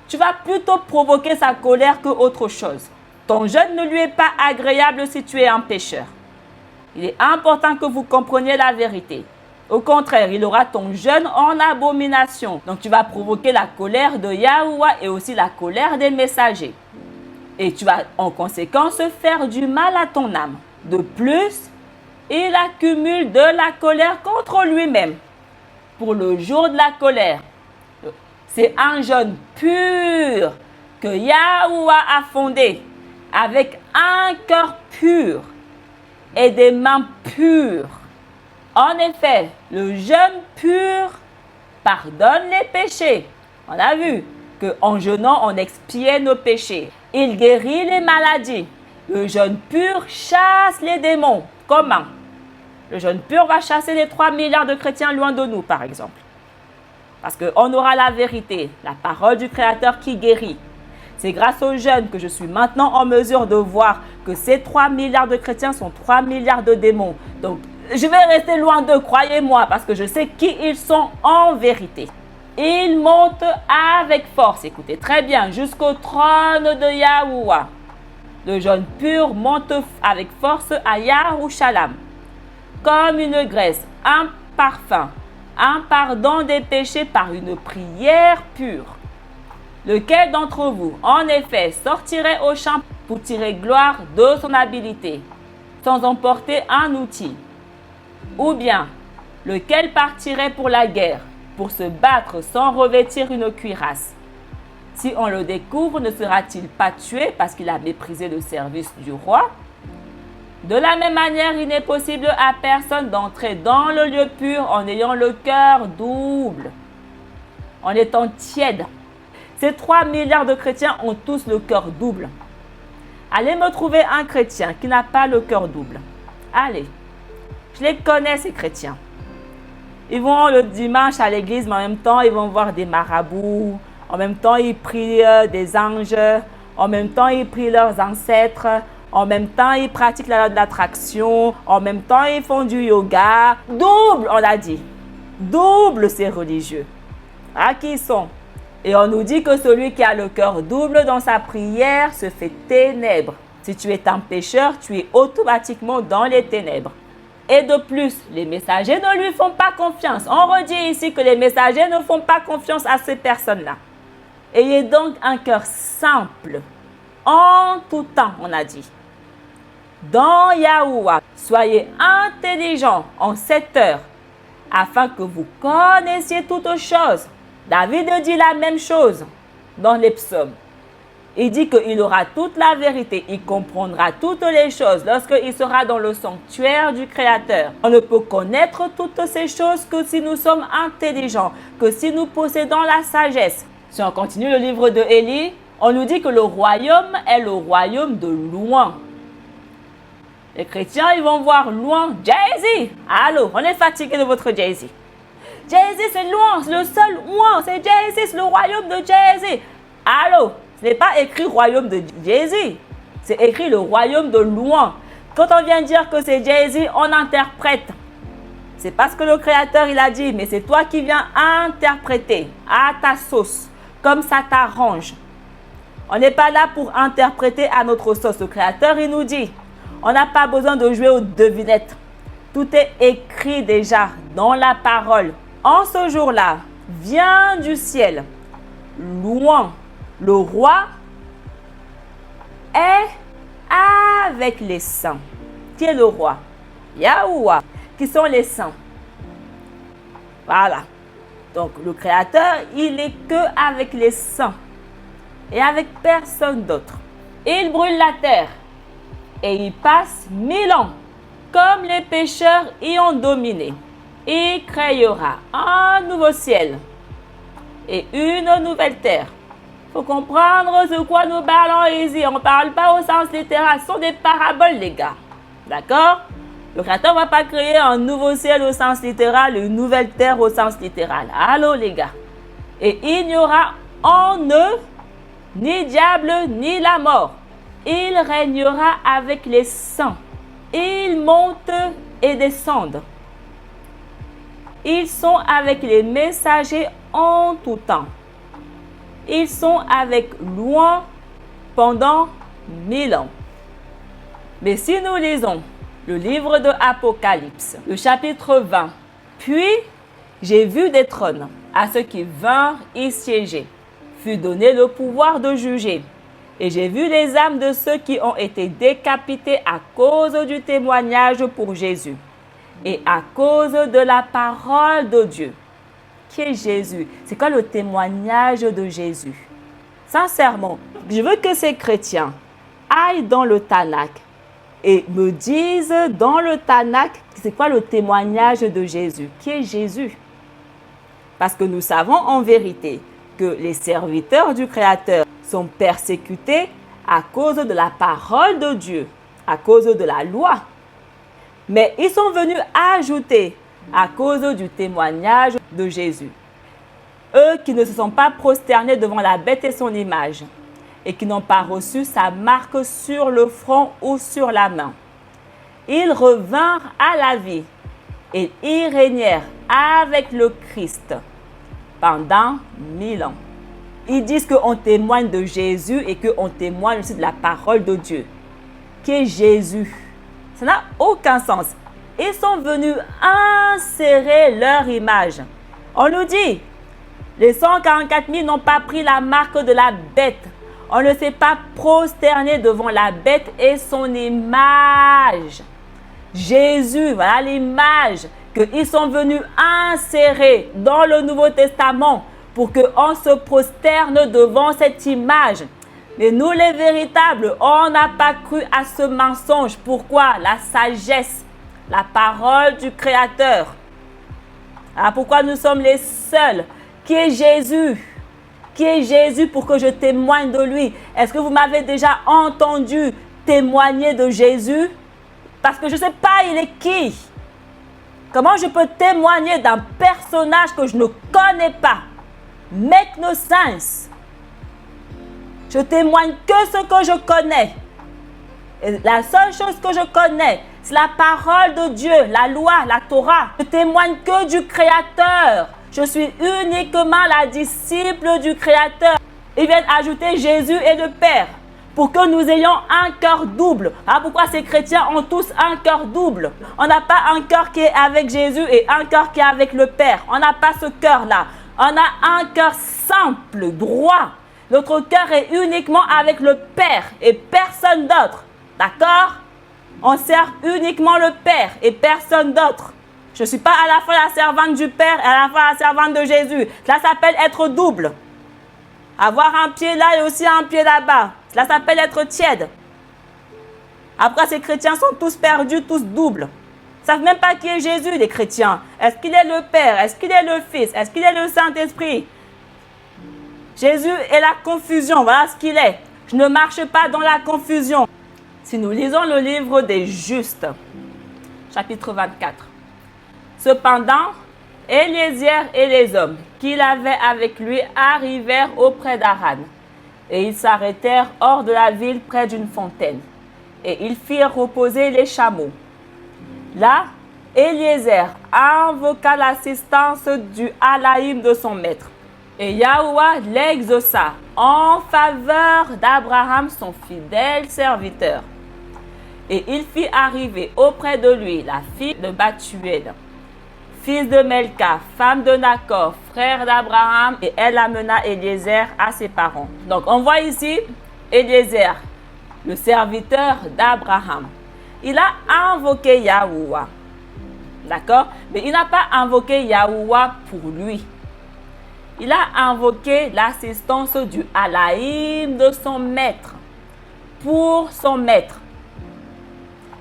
tu vas plutôt provoquer sa colère que autre chose. Ton jeûne ne lui est pas agréable si tu es un pécheur. Il est important que vous compreniez la vérité. Au contraire, il aura ton jeûne en abomination. Donc tu vas provoquer la colère de Yahuwah et aussi la colère des messagers. Et tu vas en conséquence faire du mal à ton âme. De plus, il accumule de la colère contre lui-même. Pour le jour de la colère, c'est un jeûne pur que Yahuwah a fondé avec un cœur pur et des mains pures. En effet, le jeûne pur pardonne les péchés. On a vu qu'en jeûnant, on expiait nos péchés. Il guérit les maladies. Le jeûne pur chasse les démons. Comment? Le jeûne pur va chasser les 3 milliards de chrétiens loin de nous, par exemple. Parce qu'on aura la vérité, la parole du Créateur qui guérit. C'est grâce au jeûne que je suis maintenant en mesure de voir que ces 3 milliards de chrétiens sont 3 milliards de démons. Donc, je vais rester loin d'eux, croyez-moi, parce que je sais qui ils sont en vérité. Ils montent avec force, écoutez très bien, jusqu'au trône de Yahuwah. Le jeûne pur monte avec force à Yerushalayim, comme une graisse, un parfum, un pardon des péchés par une prière pure. Lequel d'entre vous, en effet, sortirait au champ pour tirer gloire de son habileté, sans emporter un outil? Ou bien, lequel partirait pour la guerre, pour se battre sans revêtir une cuirasse? Si on le découvre, ne sera-t-il pas tué parce qu'il a méprisé le service du roi? De la même manière, il n'est possible à personne d'entrer dans le lieu pur en ayant le cœur double, en étant tiède. Ces 3 milliards de chrétiens ont tous le cœur double. Allez me trouver un chrétien qui n'a pas le cœur double. Allez, je les connais ces chrétiens. Ils vont le dimanche à l'église, mais en même temps, ils vont voir des marabouts. En même temps, ils prient des anges. En même temps, ils prient leurs ancêtres. En même temps, ils pratiquent la loi de l'attraction. En même temps, ils font du yoga. Double, on a dit. Double, ces religieux. À qui ils sont? Et on nous dit que celui qui a le cœur double dans sa prière se fait ténèbres. Si tu es un pécheur, tu es automatiquement dans les ténèbres. Et de plus, les messagers ne lui font pas confiance. On redit ici que les messagers ne font pas confiance à ces personnes-là. Ayez donc un cœur simple, en tout temps, on a dit. Dans Yahuwah, soyez intelligents en cette heure, afin que vous connaissiez toutes choses. David dit la même chose dans les psaumes. Il dit qu'il aura toute la vérité, il comprendra toutes les choses lorsqu'il sera dans le sanctuaire du Créateur. On ne peut connaître toutes ces choses que si nous sommes intelligents, que si nous possédons la sagesse. Si on continue le livre de Élie, on nous dit que le royaume est le royaume de loin. Les chrétiens, ils vont voir loin. Jay-Z, allô, on est fatigué de votre Jay-Z. Jay-Z, c'est loin, c'est le seul loin, c'est Jay-Z, c'est le royaume de Jay-Z. Allô, ce n'est pas écrit royaume de Jay-Z, c'est écrit le royaume de loin. Quand on vient dire que c'est Jay-Z, on interprète. C'est pas ce que le Créateur il a dit, mais c'est toi qui viens interpréter à ta sauce, comme ça t'arrange. On n'est pas là pour interpréter à notre sauce. Le Créateur il nous dit, on n'a pas besoin de jouer aux devinettes. Tout est écrit déjà dans la parole. En ce jour-là, vient du ciel, loin, le roi est avec les saints. Qui est le roi? Yahuwah. Qui sont les saints? Voilà. Donc le Créateur, il est que avec les saints et avec personne d'autre. Il brûle la terre et il passe 1000 ans, comme les pécheurs y ont dominé. Il créera un nouveau ciel et une nouvelle terre. Il faut comprendre de quoi nous parlons ici. On ne parle pas au sens littéral. Ce sont des paraboles, les gars. D'accord? Le Créateur ne va pas créer un nouveau ciel au sens littéral, une nouvelle terre au sens littéral. Allô, les gars? Et il n'y aura en eux ni diable ni la mort. Il régnera avec les saints. Ils montent et descendent. Ils sont avec les messagers en tout temps. Ils sont avec loin pendant 1000 ans. Mais si nous lisons le livre de Apocalypse, le chapitre 20, puis j'ai vu des trônes, à ceux qui vinrent y siéger, fut donné le pouvoir de juger. Et j'ai vu les âmes de ceux qui ont été décapités à cause du témoignage pour Jésus et à cause de la parole de Dieu. Qui est Jésus? C'est quoi le témoignage de Jésus? Sincèrement, je veux que ces chrétiens aillent dans le Tanakh et me disent dans le Tanakh, c'est quoi le témoignage de Jésus? Qui est Jésus? Parce que nous savons en vérité que les serviteurs du Créateur sont persécutés à cause de la parole de Dieu, à cause de la loi. Mais ils sont venus ajouter à cause du témoignage de Jésus. Eux qui ne se sont pas prosternés devant la bête et son image et qui n'ont pas reçu sa marque sur le front ou sur la main. Ils revinrent à la vie et y régnèrent avec le Christ pendant 1000 ans. Ils disent qu'on témoigne de Jésus et qu'on témoigne aussi de la parole de Dieu. Qui est Jésus? Ça n'a aucun sens. Ils sont venus insérer leur image. On nous dit, les 144 000 n'ont pas pris la marque de la bête. On ne s'est pas prosterné devant la bête et son image. Jésus, voilà l'image qu'ils sont venus insérer dans le Nouveau Testament pour qu'on se prosterne devant cette image. Mais nous, les véritables, on n'a pas cru à ce mensonge. Pourquoi? La sagesse, la parole du Créateur. Alors pourquoi nous sommes les seuls? Qui est Jésus? Qui est Jésus pour que je témoigne de lui? Est-ce que vous m'avez déjà entendu témoigner de Jésus? Parce que je ne sais pas, il est qui? Comment je peux témoigner d'un personnage que je ne connais pas? Make no sense. Je témoigne que ce que je connais. Et la seule chose que je connais, c'est la parole de Dieu, la loi, la Torah. Je témoigne que du Créateur. Je suis uniquement la disciple du Créateur. Ils viennent ajouter Jésus et le Père pour que nous ayons un cœur double. Ah, pourquoi ces chrétiens ont tous un cœur double? On n'a pas un cœur qui est avec Jésus et un cœur qui est avec le Père. On n'a pas ce cœur-là. On a un cœur simple, droit. Notre cœur est uniquement avec le Père et personne d'autre. D'accord? On sert uniquement le Père et personne d'autre. Je ne suis pas à la fois la servante du Père et à la fois la servante de Jésus. Cela s'appelle être double. Avoir un pied là et aussi un pied là-bas. Cela s'appelle être tiède. Après, ces chrétiens sont tous perdus, tous doubles. Ils ne savent même pas qui est Jésus, les chrétiens. Est-ce qu'il est le Père? Est-ce qu'il est le Fils? Est-ce qu'il est le Saint-Esprit? Jésus est la confusion, voilà ce qu'il est. Je ne marche pas dans la confusion. Si nous lisons le livre des Justes, chapitre 24. Cependant, Éliézer et les hommes qu'il avait avec lui arrivèrent auprès d'Aran. Et ils s'arrêtèrent hors de la ville près d'une fontaine. Et ils firent reposer les chameaux. Là, Éliézer invoqua l'assistance du Alaïm de son maître. Et Yahuwah l'exauça en faveur d'Abraham, son fidèle serviteur. Et il fit arriver auprès de lui la fille de Bathuel, fils de Melka, femme de Nacor, frère d'Abraham, et elle amena Éliézer à ses parents. Donc on voit ici Éliézer, le serviteur d'Abraham. Il a invoqué Yahuwah. D'accord? Mais il n'a pas invoqué Yahuwah pour lui. Il a invoqué l'assistance du Alaïm de son maître. Pour son maître.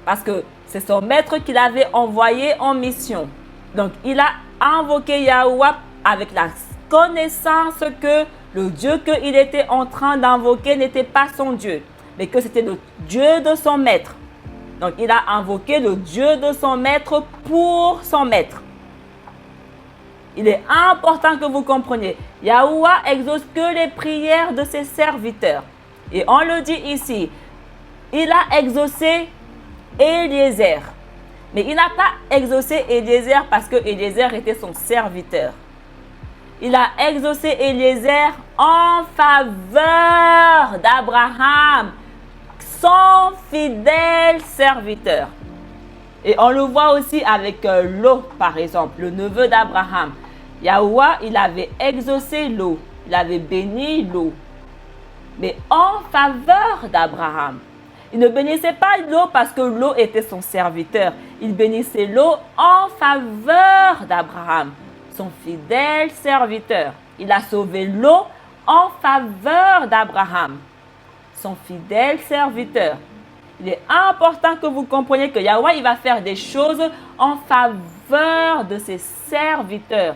Parce que c'est son maître qui l'avait envoyé en mission. Donc, il a invoqué Yahweh avec la connaissance que le Dieu qu'il était en train d'invoquer n'était pas son Dieu, mais que c'était le Dieu de son maître. Donc, il a invoqué le Dieu de son maître pour son maître. Il est important que vous compreniez. Yahweh exauce que les prières de ses serviteurs. Et on le dit ici, il a exaucé Eliezer. Mais il n'a pas exaucé Eliezer parce que Eliezer était son serviteur. Il a exaucé Eliezer en faveur d'Abraham, son fidèle serviteur. Et on le voit aussi avec Lot, par exemple, le neveu d'Abraham. Yahweh, il avait exaucé Lot, il avait béni Lot, mais en faveur d'Abraham. Il ne bénissait pas Lot parce que Lot était son serviteur. Il bénissait Lot en faveur d'Abraham, son fidèle serviteur. Il a sauvé Lot en faveur d'Abraham, son fidèle serviteur. Il est important que vous compreniez que Yahweh, il va faire des choses en faveur de ses serviteurs.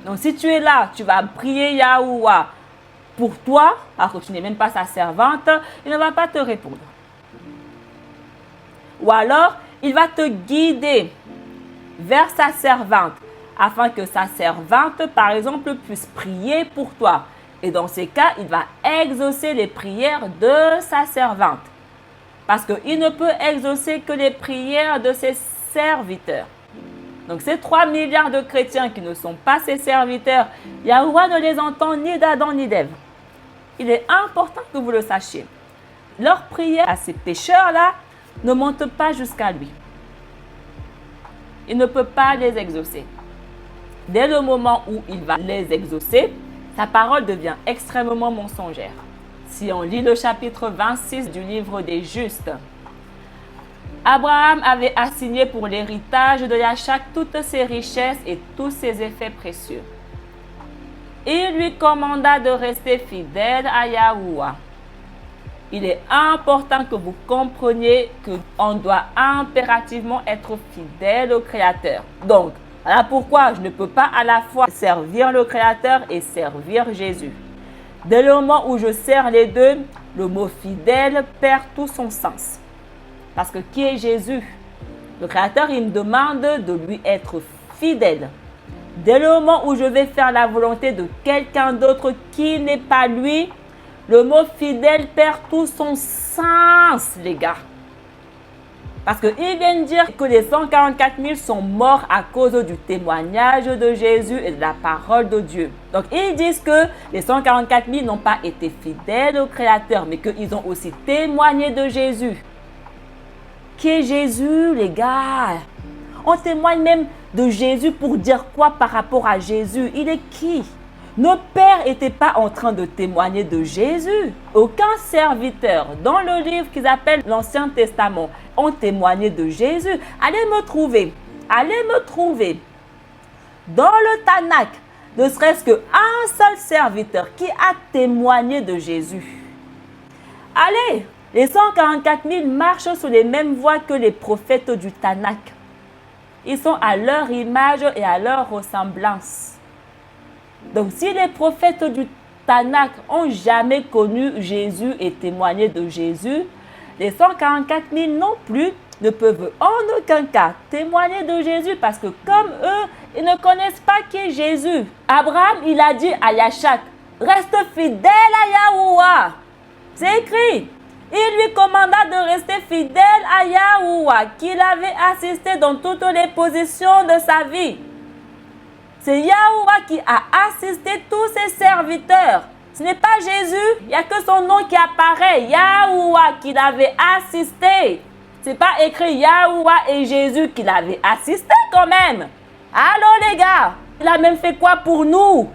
Donc, si tu es là, tu vas prier Yahweh pour toi, parce que tu n'es même pas sa servante, il ne va pas te répondre. Ou alors, il va te guider vers sa servante, afin que sa servante, par exemple, puisse prier pour toi. Et dans ces cas, il va exaucer les prières de sa servante. Parce qu'il ne peut exaucer que les prières de ses serviteurs. Donc ces 3 milliards de chrétiens qui ne sont pas ses serviteurs, Yahweh ne les entend ni d'Adam ni d'Ève. Il est important que vous le sachiez. Leurs prières à ces pécheurs-là ne montent pas jusqu'à lui. Il ne peut pas les exaucer. Dès le moment où il va les exaucer, sa parole devient extrêmement mensongère. Si on lit le chapitre 26 du livre des Justes, Abraham avait assigné pour l'héritage de Yachak toutes ses richesses et tous ses effets précieux. Il lui commanda de rester fidèle à Yahweh. Il est important que vous compreniez qu'on doit impérativement être fidèle au Créateur. Donc, voilà pourquoi je ne peux pas à la fois servir le Créateur et servir Jésus. Dès le moment où je sers les deux, le mot fidèle perd tout son sens. Parce que qui est Jésus? Le Créateur, il me demande de lui être fidèle. Dès le moment où je vais faire la volonté de quelqu'un d'autre qui n'est pas lui, le mot fidèle perd tout son sens, les gars. Parce qu'il vient de dire que les 144 000 sont morts à cause du témoignage de Jésus et de la parole de Dieu. Donc, ils disent que les 144 000 n'ont pas été fidèles au Créateur, mais qu'ils ont aussi témoigné de Jésus. Qui est Jésus, les gars? On témoigne même de Jésus pour dire quoi par rapport à Jésus? Il est qui? Nos pères n'étaient pas en train de témoigner de Jésus. Aucun serviteur dans le livre qu'ils appellent l'Ancien Testament ont témoigné de Jésus. Allez me trouver dans le Tanakh, ne serait-ce qu'un seul serviteur qui a témoigné de Jésus. Allez, les 144 000 marchent sur les mêmes voies que les prophètes du Tanakh. Ils sont à leur image et à leur ressemblance. Donc, si les prophètes du Tanakh n'ont jamais connu Jésus et témoigné de Jésus, les 144 000 non plus ne peuvent en aucun cas témoigner de Jésus parce que comme eux, ils ne connaissent pas qui est Jésus. Abraham, il a dit à Yachak, reste fidèle à Yahweh. C'est écrit. Il lui commanda de rester fidèle à Yahweh, qu'il avait assisté dans toutes les positions de sa vie. C'est Yahweh qui a assisté tous ses serviteurs. Ce n'est pas Jésus. Il n'y a que son nom qui apparaît. Yahweh qui l'avait assisté. Ce n'est pas écrit Yahweh et Jésus qui l'avaient assisté quand même. Allô les gars. Il a même fait quoi pour nous?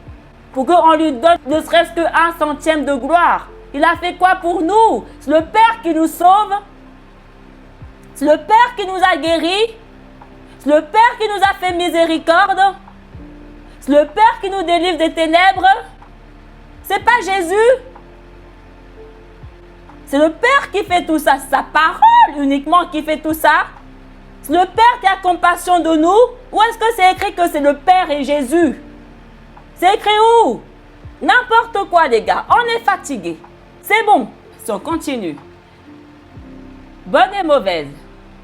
Pour qu'on lui donne ne serait-ce qu'un centième de gloire. Il a fait quoi pour nous? C'est le Père qui nous sauve. C'est le Père qui nous a guéris. C'est le Père qui nous a fait miséricorde. C'est le Père qui nous délivre des ténèbres. C'est pas Jésus. C'est le Père qui fait tout ça. C'est sa parole uniquement qui fait tout ça. Le Père qui a compassion de nous, ou est-ce que c'est écrit que c'est le Père et Jésus? C'est écrit où? N'importe quoi, les gars. On est fatigué. C'est bon. Si on continue. Bonne et mauvaise.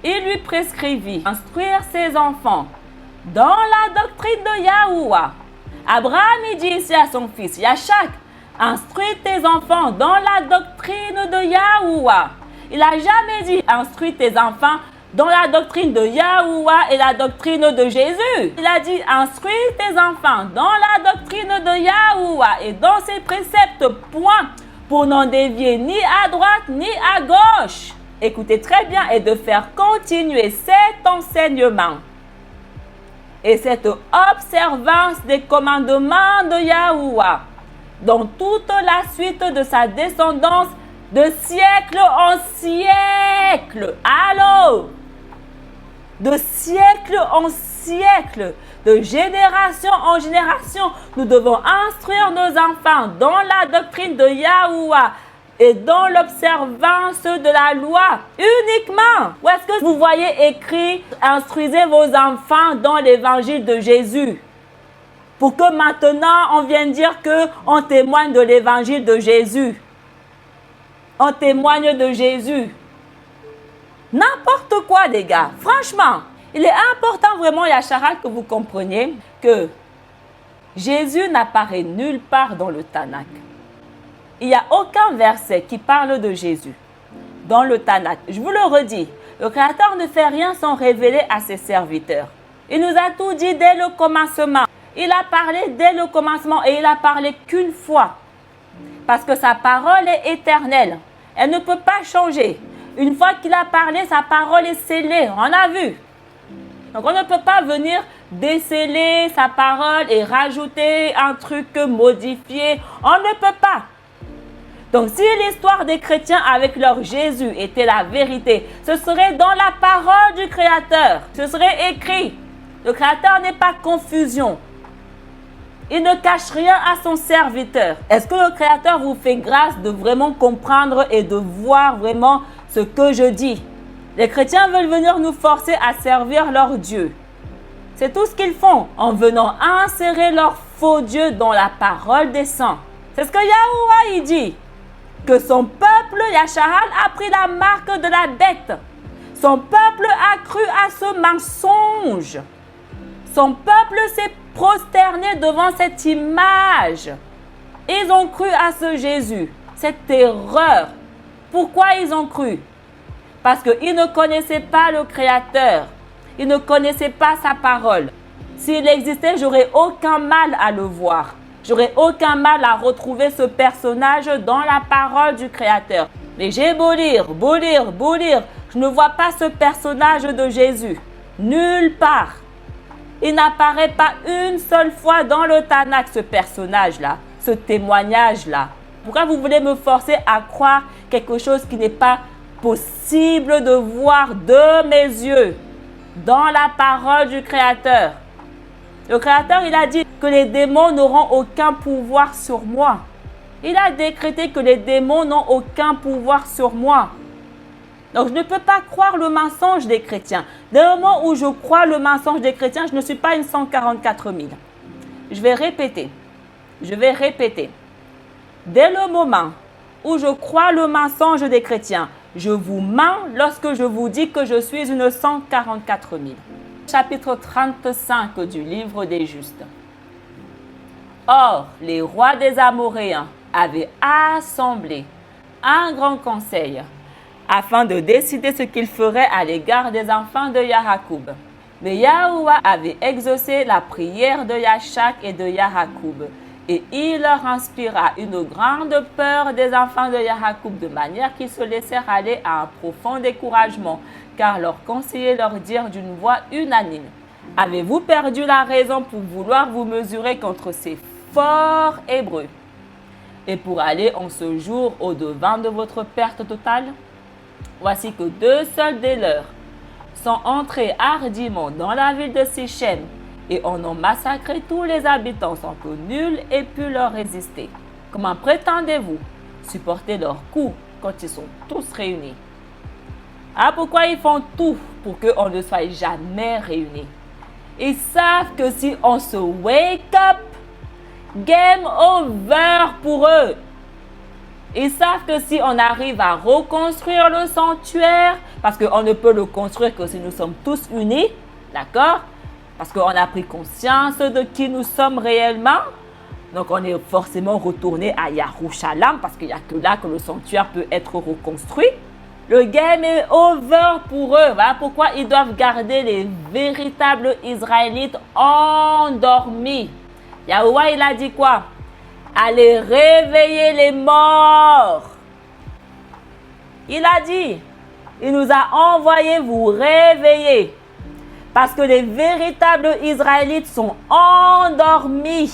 Il lui prescrivit instruire ses enfants dans la doctrine de Yahuwah. Abraham, il dit ici à son fils, Yachak, instruis tes enfants dans la doctrine de Yahuwah. Il n'a jamais dit, instruis tes enfants dans la doctrine de Yahuwah et la doctrine de Jésus. Il a dit, instruis tes enfants dans la doctrine de Yahuwah et dans ses préceptes, point, pour n'en dévier ni à droite ni à gauche. Écoutez très bien, et de faire continuer cet enseignement et cette observance des commandements de Yahuwah dans toute la suite de sa descendance de siècle en siècle. Allô? De siècle en siècle, de génération en génération, nous devons instruire nos enfants dans la doctrine de Yahuwah et dans l'observance de la loi uniquement. Où est-ce que vous voyez écrit « Instruisez vos enfants dans l'évangile de Jésus » pour que maintenant on vienne dire qu'on témoigne de l'évangile de Jésus. On témoigne de Jésus. N'importe quoi, les gars. Franchement, il est important vraiment, Yachara, que vous compreniez que Jésus n'apparaît nulle part dans le Tanakh. Il n'y a aucun verset qui parle de Jésus dans le Tanakh. Je vous le redis, le Créateur ne fait rien sans révéler à ses serviteurs. Il nous a tout dit dès le commencement. Il a parlé dès le commencement et il a parlé qu'une fois. Parce que sa parole est éternelle. Elle ne peut pas changer. Une fois qu'il a parlé, sa parole est scellée. On a vu. Donc on ne peut pas venir déceler sa parole et rajouter un truc modifié. On ne peut pas. Donc si l'histoire des chrétiens avec leur Jésus était la vérité, ce serait dans la parole du Créateur. Ce serait écrit. Le Créateur n'est pas confusion. Il ne cache rien à son serviteur. Est-ce que le Créateur vous fait grâce de vraiment comprendre et de voir vraiment ce que je dis? Les chrétiens veulent venir nous forcer à servir leur Dieu. C'est tout ce qu'ils font en venant insérer leur faux Dieu dans la parole des saints. C'est ce que Yahuwah il dit. Que son peuple, Yasharal, a pris la marque de la bête. Son peuple a cru à ce mensonge. Son peuple s'est prosterné devant cette image. Ils ont cru à ce Jésus, cette erreur. Pourquoi ils ont cru? Parce qu'ils ne connaissaient pas le Créateur. Ils ne connaissaient pas sa parole. S'il existait, j'aurais aucun mal à le voir. J'aurais aucun mal à retrouver ce personnage dans la parole du Créateur. Mais j'ai beau lire, je ne vois pas ce personnage de Jésus. Nulle part. Il n'apparaît pas une seule fois dans le Tanakh, ce personnage-là, ce témoignage-là. Pourquoi vous voulez me forcer à croire quelque chose qui n'est pas possible de voir de mes yeux dans la parole du Créateur? Le Créateur, il a dit que les démons n'auront aucun pouvoir sur moi. Il a décrété que les démons n'ont aucun pouvoir sur moi. Donc, je ne peux pas croire le mensonge des chrétiens. Dès le moment où je crois le mensonge des chrétiens, je ne suis pas une 144 000. Je vais répéter. Dès le moment où je crois le mensonge des chrétiens, je vous mens lorsque je vous dis que je suis une 144 000. Chapitre 35 du livre des Justes. Or, les rois des Amoréens avaient assemblé un grand conseil afin de décider ce qu'ils feraient à l'égard des enfants de Yahakoub. Mais Yahuwah avait exaucé la prière de Yachak et de Yahakoub, et il leur inspira une grande peur des enfants de Yahakoub, de manière qu'ils se laissèrent aller à un profond découragement, car leurs conseillers leur dirent d'une voix unanime: avez-vous perdu la raison pour vouloir vous mesurer contre ces forts Hébreux, et pour aller en ce jour au-devant de votre perte totale? Voici que 2 seuls des leurs sont entrés hardiment dans la ville de Sichem et en ont massacré tous les habitants sans que nul ait pu leur résister. Comment prétendez-vous supporter leurs coups quand ils sont tous réunis? Ah, pourquoi ils font tout pour qu'on ne soit jamais réunis? Ils savent que si on se wake up, game over pour eux. Ils savent que si on arrive à reconstruire le sanctuaire, parce qu'on ne peut le construire que si nous sommes tous unis, d'accord? Parce qu'on a pris conscience de qui nous sommes réellement. Donc on est forcément retourné à Yerushalayim, parce qu'il n'y a que là que le sanctuaire peut être reconstruit. Le game est over pour eux. Voilà pourquoi ils doivent garder les véritables Israélites endormis. Yahuwah, il a dit quoi? Allez réveiller les morts. Il a dit, il nous a envoyé vous réveiller. Parce que les véritables Israélites sont endormis.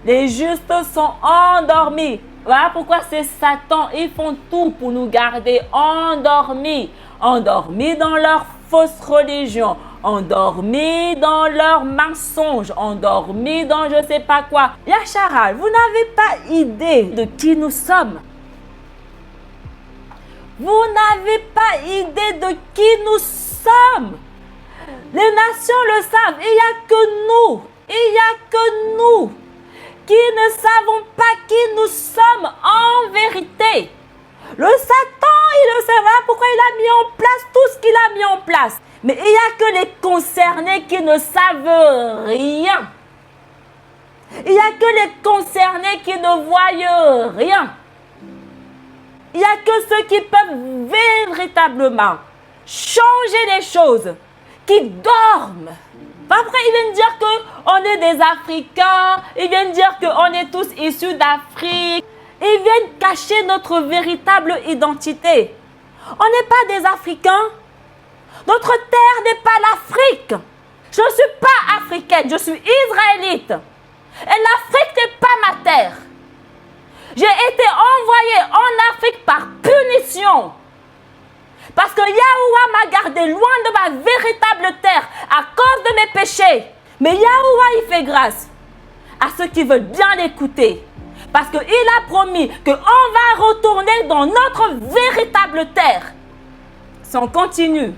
Les justes sont endormis. Voilà pourquoi c'est Satan. Ils font tout pour nous garder endormis. Endormis dans leur fausse religion. Endormis dans leurs mensonges, endormis dans je ne sais pas quoi. Yacharal, vous n'avez pas idée de qui nous sommes. Vous n'avez pas idée de qui nous sommes. Les nations le savent. Il n'y a que nous. Il n'y a que nous qui ne savons pas qui nous sommes en vérité. Le Satan, il le sait. Voilà pourquoi il a mis en place tout ce qu'il a mis en place. Mais il n'y a que les concernés qui ne savent rien. Il n'y a que les concernés qui ne voient rien. Il n'y a que ceux qui peuvent véritablement changer les choses, qui dorment. Après, ils viennent dire qu'on est des Africains. Ils viennent dire qu'on est tous issus d'Afrique. Ils viennent cacher notre véritable identité. On n'est pas des Africains. Notre terre n'est pas l'Afrique. Je ne suis pas africaine, je suis israélite. Et l'Afrique n'est pas ma terre. J'ai été envoyée en Afrique par punition. Parce que Yahuwah m'a gardé loin de ma véritable terre à cause de mes péchés. Mais Yahuwah, il fait grâce à ceux qui veulent bien l'écouter. Parce qu'il a promis qu'on va retourner dans notre véritable terre. Si on continue,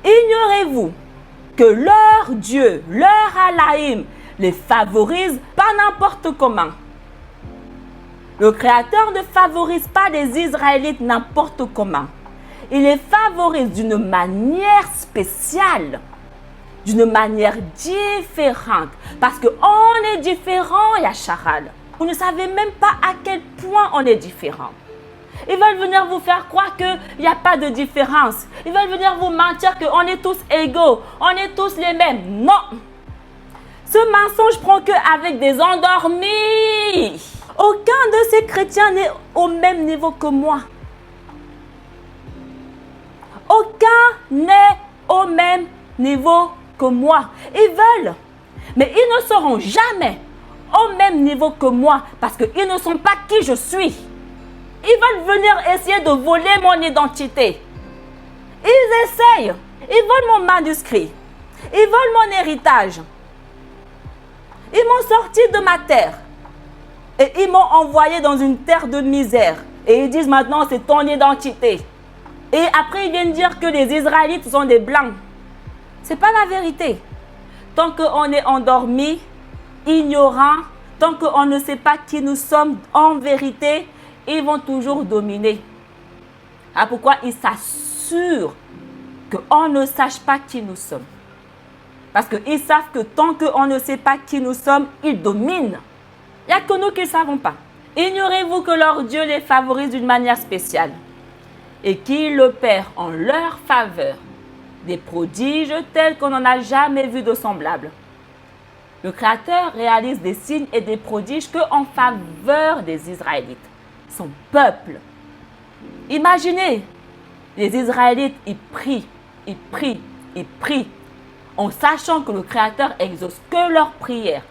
ignorez-vous que leur Dieu, leur Elohim, les favorise pas n'importe comment. Le Créateur ne favorise pas les Israélites n'importe comment. Il les favorise d'une manière spéciale, d'une manière différente. Parce qu'on est différent, Yacharal. Vous ne savez même pas à quel point on est différent. Ils veulent venir vous faire croire qu'il n'y a pas de différence. Ils veulent venir vous mentir qu'on est tous égaux, on est tous les mêmes. Non! Ce mensonge prend qu'avec des endormis. Aucun de ces chrétiens n'est au même niveau que moi. Aucun n'est au même niveau que moi. Ils veulent, mais ils ne seront jamais au même niveau que moi parce qu'ils ne sont pas qui je suis. Ils veulent venir essayer de voler mon identité. Ils essayent. Ils volent mon manuscrit. Ils volent mon héritage. Ils m'ont sorti de ma terre. Et ils m'ont envoyé dans une terre de misère. Et ils disent maintenant c'est ton identité. Et après ils viennent dire que les Israélites sont des blancs. Ce n'est pas la vérité. Tant qu'on est endormi, ignorant, tant qu'on ne sait pas qui nous sommes en vérité, ils vont toujours dominer. Ah, pourquoi ils s'assurent qu'on ne sache pas qui nous sommes? Parce qu'ils savent que tant qu'on ne sait pas qui nous sommes, ils dominent. Il n'y a que nous qui ne savons pas. Ignorez-vous que leur Dieu les favorise d'une manière spéciale et qu'il opère en leur faveur des prodiges tels qu'on n'en a jamais vu de semblables. Le Créateur réalise des signes et des prodiges qu'en faveur des Israélites, son peuple. Imaginez, les Israélites, ils prient, ils prient, ils prient, en sachant que le Créateur exauce que leurs prières.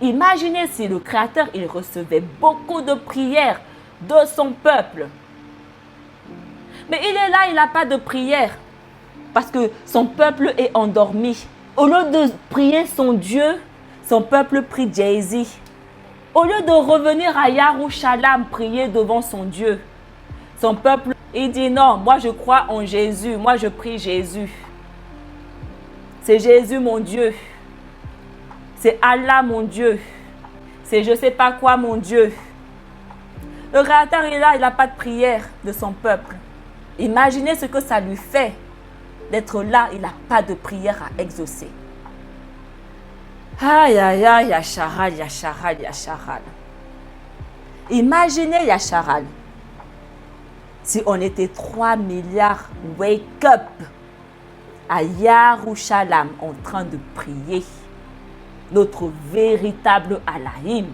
Imaginez si le Créateur, il recevait beaucoup de prières de son peuple. Mais il est là, il n'a pas de prière, parce que son peuple est endormi. Au lieu de prier son Dieu, son peuple prie Jay-Z. Au lieu de revenir à Yerushalayim, prier devant son Dieu, son peuple Il dit non, moi je crois en Jésus, moi je prie Jésus. C'est Jésus mon Dieu. C'est Allah mon Dieu. C'est je ne sais pas quoi mon Dieu. Le Créateur est là, il n'a pas de prière de son peuple. Imaginez ce que ça lui fait d'être là, il n'a pas de prière à exaucer. Aïe, aïe, aïe, Yacharal, Yacharal, Yacharal. Imaginez, Yacharal, si on était 3 milliards wake up à Yarushalam en train de prier, notre véritable Allahim.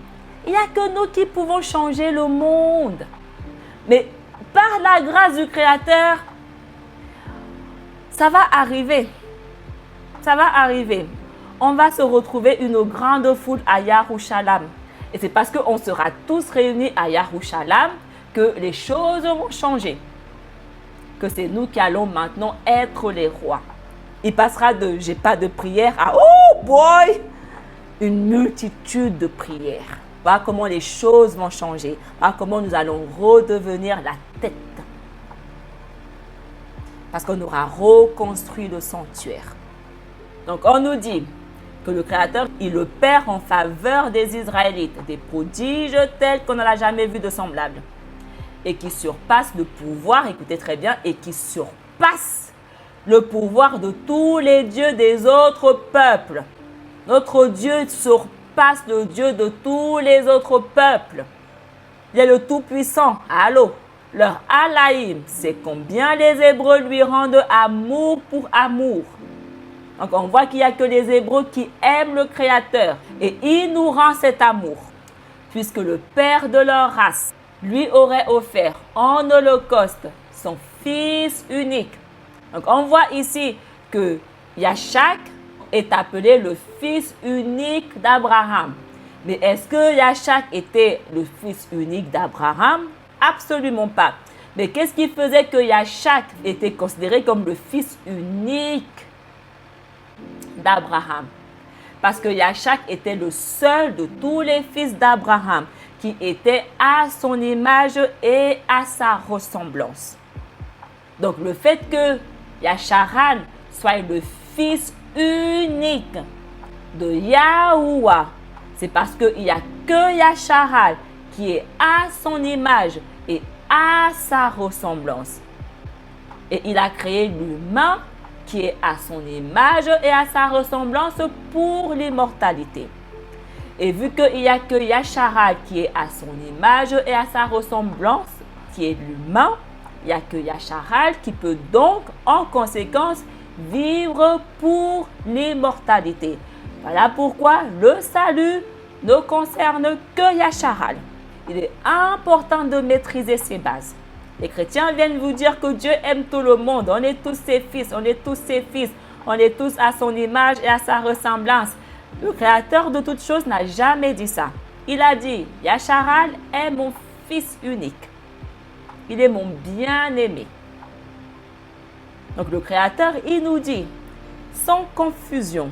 Il n'y a que nous qui pouvons changer le monde. Mais par la grâce du Créateur, ça va arriver. Ça va arriver. On va se retrouver une grande foule à Yarushalam. Et c'est parce qu'on sera tous réunis à Yarushalam que les choses vont changer. Que c'est nous qui allons maintenant être les rois. Il passera de « j'ai pas de prière » à « oh boy !» une multitude de prières. Voilà comment les choses vont changer. Voilà comment nous allons redevenir la tête. Parce qu'on aura reconstruit le sanctuaire. Donc on nous dit que le Créateur, il opère en faveur des Israélites, des prodiges tels qu'on n'a jamais vu de semblable. Et qui surpassent le pouvoir, écoutez très bien, et qui surpassent le pouvoir de tous les dieux des autres peuples. Notre Dieu surpasse le Dieu de tous les autres peuples. Il est le Tout-Puissant. Allô? Leur Allahim, c'est combien les Hébreux lui rendent amour pour amour. Donc on voit qu'il n'y a que les Hébreux qui aiment le Créateur. Et il nous rend cet amour. Puisque le Père de leur race lui aurait offert en holocauste son Fils unique. Donc on voit ici que Yashak est appelé le fils unique d'Abraham. Mais est-ce que Yashak était le fils unique d'Abraham? Absolument pas. Mais qu'est-ce qui faisait que Yashak était considéré comme le fils unique d'Abraham? Parce que Yashak était le seul de tous les fils d'Abraham qui était à son image et à sa ressemblance. Donc le fait que Yasharal soit le fils unique de Yahuwah, c'est parce qu'il n'y a que Yasharal qui est à son image et à sa ressemblance. Et il a créé l'humain qui est à son image et à sa ressemblance pour l'immortalité. Et vu qu'il n'y a que Yasharal qui est à son image et à sa ressemblance, qui est l'humain, il n'y a que Yasharal qui peut donc, en conséquence, vivre pour l'immortalité. Voilà pourquoi le salut ne concerne que Yasharal. Il est important de maîtriser ces bases. Les chrétiens viennent vous dire que Dieu aime tout le monde. On est tous ses fils, on est tous ses fils. On est tous à son image et à sa ressemblance. Le Créateur de toutes choses n'a jamais dit ça. Il a dit, Yasharal est mon fils unique. Il est mon bien-aimé. Donc le Créateur, il nous dit, sans confusion,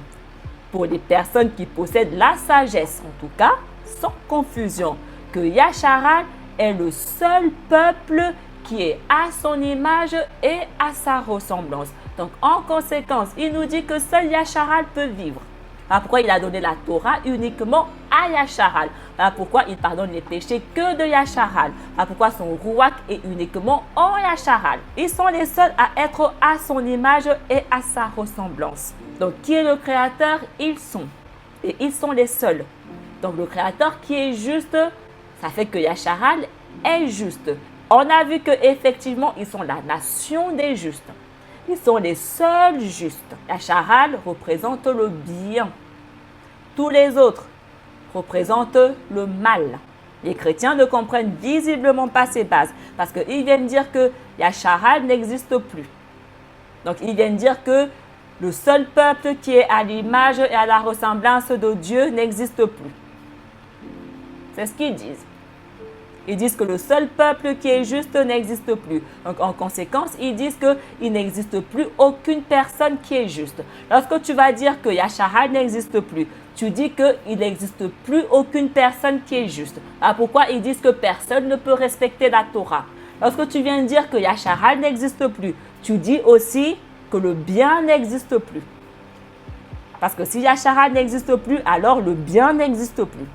pour les personnes qui possèdent la sagesse en tout cas, sans confusion, que Yasharal est le seul peuple qui est à son image et à sa ressemblance. Donc en conséquence, il nous dit que seul Yasharal peut vivre. Voilà pourquoi il a donné la Torah uniquement à Yasharal. Voilà pourquoi il pardonne les péchés que de Yasharal. Voilà pourquoi son Ruach est uniquement en Yasharal. Ils sont les seuls à être à son image et à sa ressemblance. Donc qui est le Créateur? Ils sont. Et ils sont les seuls. Donc le Créateur qui est juste, ça fait que Yasharal est juste. On a vu qu'effectivement, ils sont la nation des justes. Ils sont les seuls justes. Yasharal représente le bien. Tous les autres représentent le mal. Les chrétiens ne comprennent visiblement pas ces bases parce qu'ils viennent dire que Yasharal n'existe plus. Donc, ils viennent dire que le seul peuple qui est à l'image et à la ressemblance de Dieu n'existe plus. C'est ce qu'ils disent. Ils disent que le seul peuple qui est juste n'existe plus. Donc, en conséquence, ils disent qu'il n'existe plus aucune personne qui est juste. Lorsque tu vas dire que Yasharal n'existe plus, tu dis qu'il n'existe plus aucune personne qui est juste. Alors pourquoi ils disent que personne ne peut respecter la Torah? Lorsque tu viens dire que Yasharal n'existe plus, tu dis aussi que le bien n'existe plus. Parce que si Yasharal n'existe plus, alors le bien n'existe plus.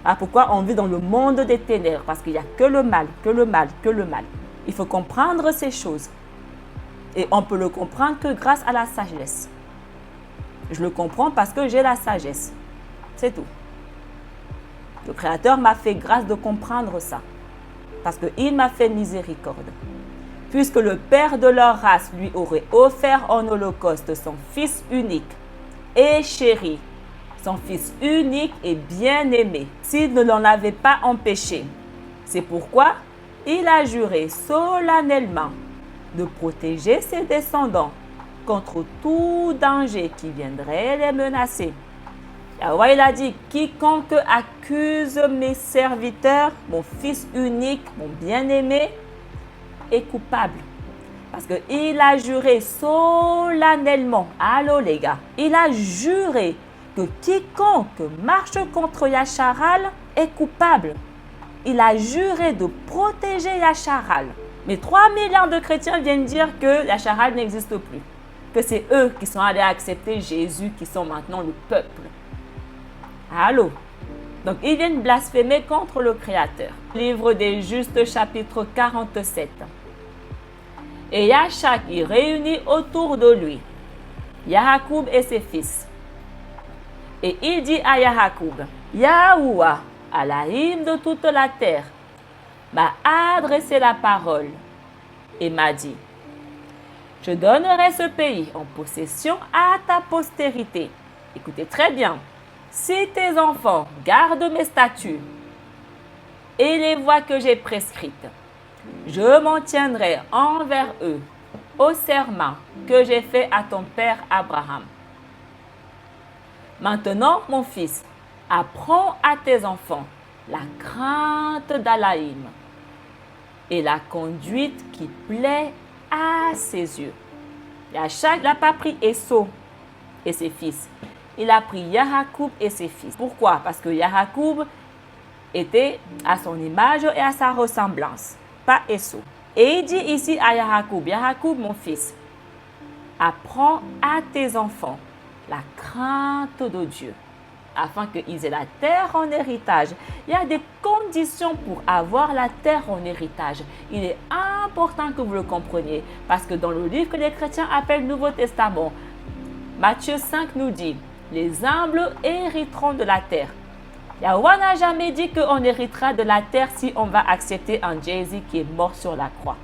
Ah, pourquoi on vit dans le monde des ténèbres? Parce qu'il n'y a que le mal, que le mal, que le mal. Il faut comprendre ces choses. Et on peut le comprendre que grâce à la sagesse. Je le comprends parce que j'ai la sagesse. C'est tout. Le Créateur m'a fait grâce de comprendre ça. Parce qu'il m'a fait miséricorde. Puisque le Père de leur race lui aurait offert en holocauste son Fils unique et chéri, son Fils unique et bien-aimé, s'il ne l'en avait pas empêché. C'est pourquoi il a juré solennellement de protéger ses descendants contre tout danger qui viendrait les menacer. Yahweh, il a dit, quiconque accuse mes serviteurs, mon Fils unique, mon bien-aimé, est coupable. Parce qu'il a juré solennellement, allô les gars, il a juré que quiconque marche contre Yasharal est coupable. Il a juré de protéger Yasharal. Mais 3 milliards de chrétiens viennent dire que Yasharal n'existe plus. Que c'est eux qui sont allés accepter Jésus, qui sont maintenant le peuple. Allô? Donc, ils viennent blasphémer contre le Créateur. Livre des Justes, chapitre 47. Et Yashak y réunit autour de lui Yahakoub et ses fils. Et il dit à Yahakoub, Yahoua, Allahim de toute la terre, m'a adressé la parole et m'a dit, je donnerai ce pays en possession à ta postérité. Écoutez très bien. Si tes enfants gardent mes statuts et les voies que j'ai prescrites, je m'en tiendrai envers eux au serment que j'ai fait à ton père Abraham. Maintenant, mon fils, apprends à tes enfants la crainte d'Allaïm et la conduite qui plaît à ses yeux. Yashak n'a pas pris Esau et ses fils. Il a pris Yahakoub et ses fils. Pourquoi? Parce que Yahakoub était à son image et à sa ressemblance, pas Esau. Et il dit ici à Yahakoub, Yahakoub, mon fils, apprends à tes enfants la crainte de Dieu, afin qu'ils aient la terre en héritage. Il y a des conditions pour avoir la terre en héritage. Il est important que vous le compreniez, parce que dans le livre que les chrétiens appellent Nouveau Testament, Matthieu 5 nous dit, les humbles hériteront de la terre. Yahweh n'a jamais dit qu'on héritera de la terre si on va accepter un Jésus qui est mort sur la croix.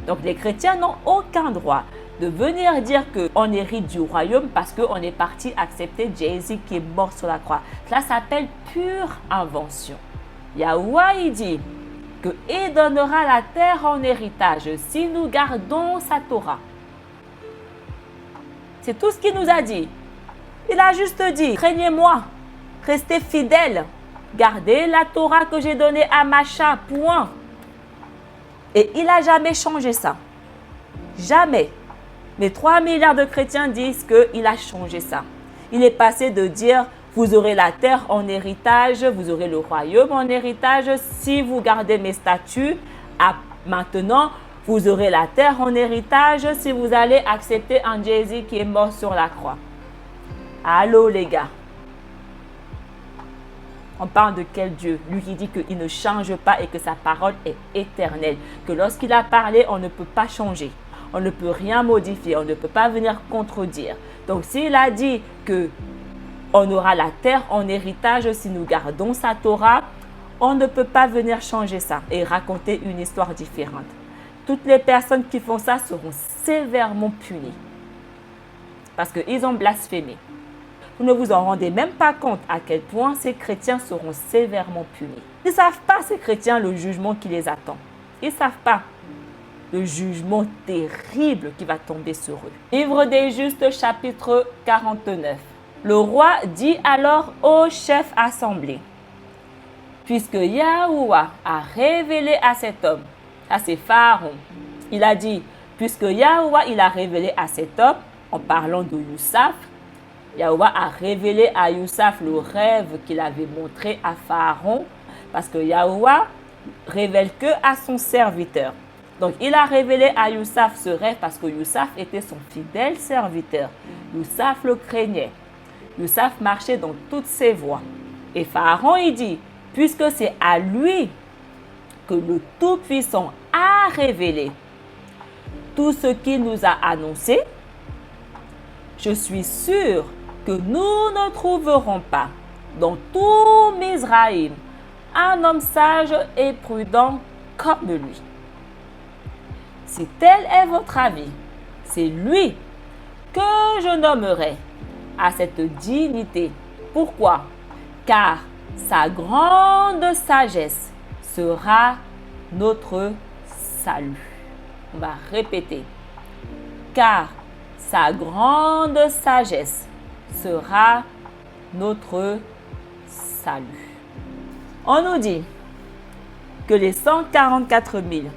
Donc les chrétiens n'ont aucun droit de venir dire qu'on hérite du royaume parce qu'on est parti accepter Jésus qui est mort sur la croix. Cela s'appelle pure invention. Yahweh il dit qu'il donnera la terre en héritage si nous gardons sa Torah. C'est tout ce qu'il nous a dit. Il a juste dit, craignez-moi, restez fidèles, gardez la Torah que j'ai donnée à Macha, point. Et il n'a jamais changé ça. Jamais. Mais 3 milliards de chrétiens disent qu'il a changé ça. Il est passé de dire, vous aurez la terre en héritage, vous aurez le royaume en héritage si vous gardez mes statuts, à maintenant, vous aurez la terre en héritage si vous allez accepter un Jésus qui est mort sur la croix. Allô les gars. On parle de quel Dieu? Lui qui dit qu'il ne change pas et que sa parole est éternelle. Que lorsqu'il a parlé, on ne peut pas changer. On ne peut rien modifier. On ne peut pas venir contredire. Donc s'il a dit qu'on aura la terre en héritage si nous gardons sa Torah, on ne peut pas venir changer ça et raconter une histoire différente. Toutes les personnes qui font ça seront sévèrement punies. Parce qu'ils ont blasphémé. Vous ne vous en rendez même pas compte à quel point ces chrétiens seront sévèrement punis. Ils ne savent pas, ces chrétiens, le jugement qui les attend. Ils ne savent pas le jugement terrible qui va tomber sur eux. Livre des Justes, chapitre 49. Le roi dit alors au chef assemblée, puisque Yahuwah a révélé à cet homme, à ces Pharaons, il a dit, puisque Yahuwah il a révélé à cet homme, en parlant de Youssaf, Yahuwah a révélé à Youssaf le rêve qu'il avait montré à Pharaon, parce que Yahuwah révèle que à son serviteur. Donc, il a révélé à Youssaf ce rêve parce que Youssaf était son fidèle serviteur. Youssaf le craignait. Youssaf marchait dans toutes ses voies. Et Pharaon, il dit, puisque c'est à lui que le Tout-Puissant a révélé tout ce qu'il nous a annoncé, je suis sûr que nous ne trouverons pas dans tout Mizraïm un homme sage et prudent comme lui. Si tel est votre avis, c'est lui que je nommerai à cette dignité. Pourquoi? Car sa grande sagesse sera notre salut. On va répéter. Car sa grande sagesse sera notre salut. On nous dit que les 144 000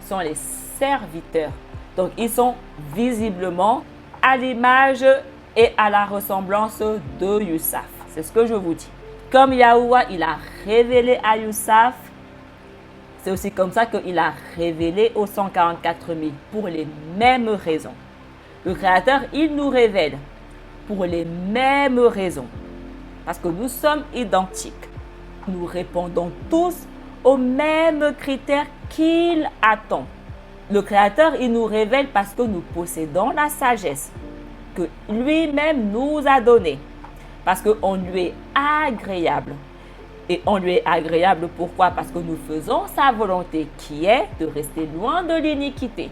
sont les serviteurs. Donc, ils sont visiblement à l'image et à la ressemblance de Youssaf. C'est ce que je vous dis. Comme Yahuwah, il a révélé à Youssaf, c'est aussi comme ça qu'il a révélé aux 144 000 pour les mêmes raisons. Le Créateur, il nous révèle pour les mêmes raisons. Parce que nous sommes identiques. Nous répondons tous aux mêmes critères qu'il attend. Le Créateur, il nous révèle parce que nous possédons la sagesse que lui-même nous a donnée. Parce qu'on lui est agréable. Et on lui est agréable pourquoi? Parce que nous faisons sa volonté qui est de rester loin de l'iniquité,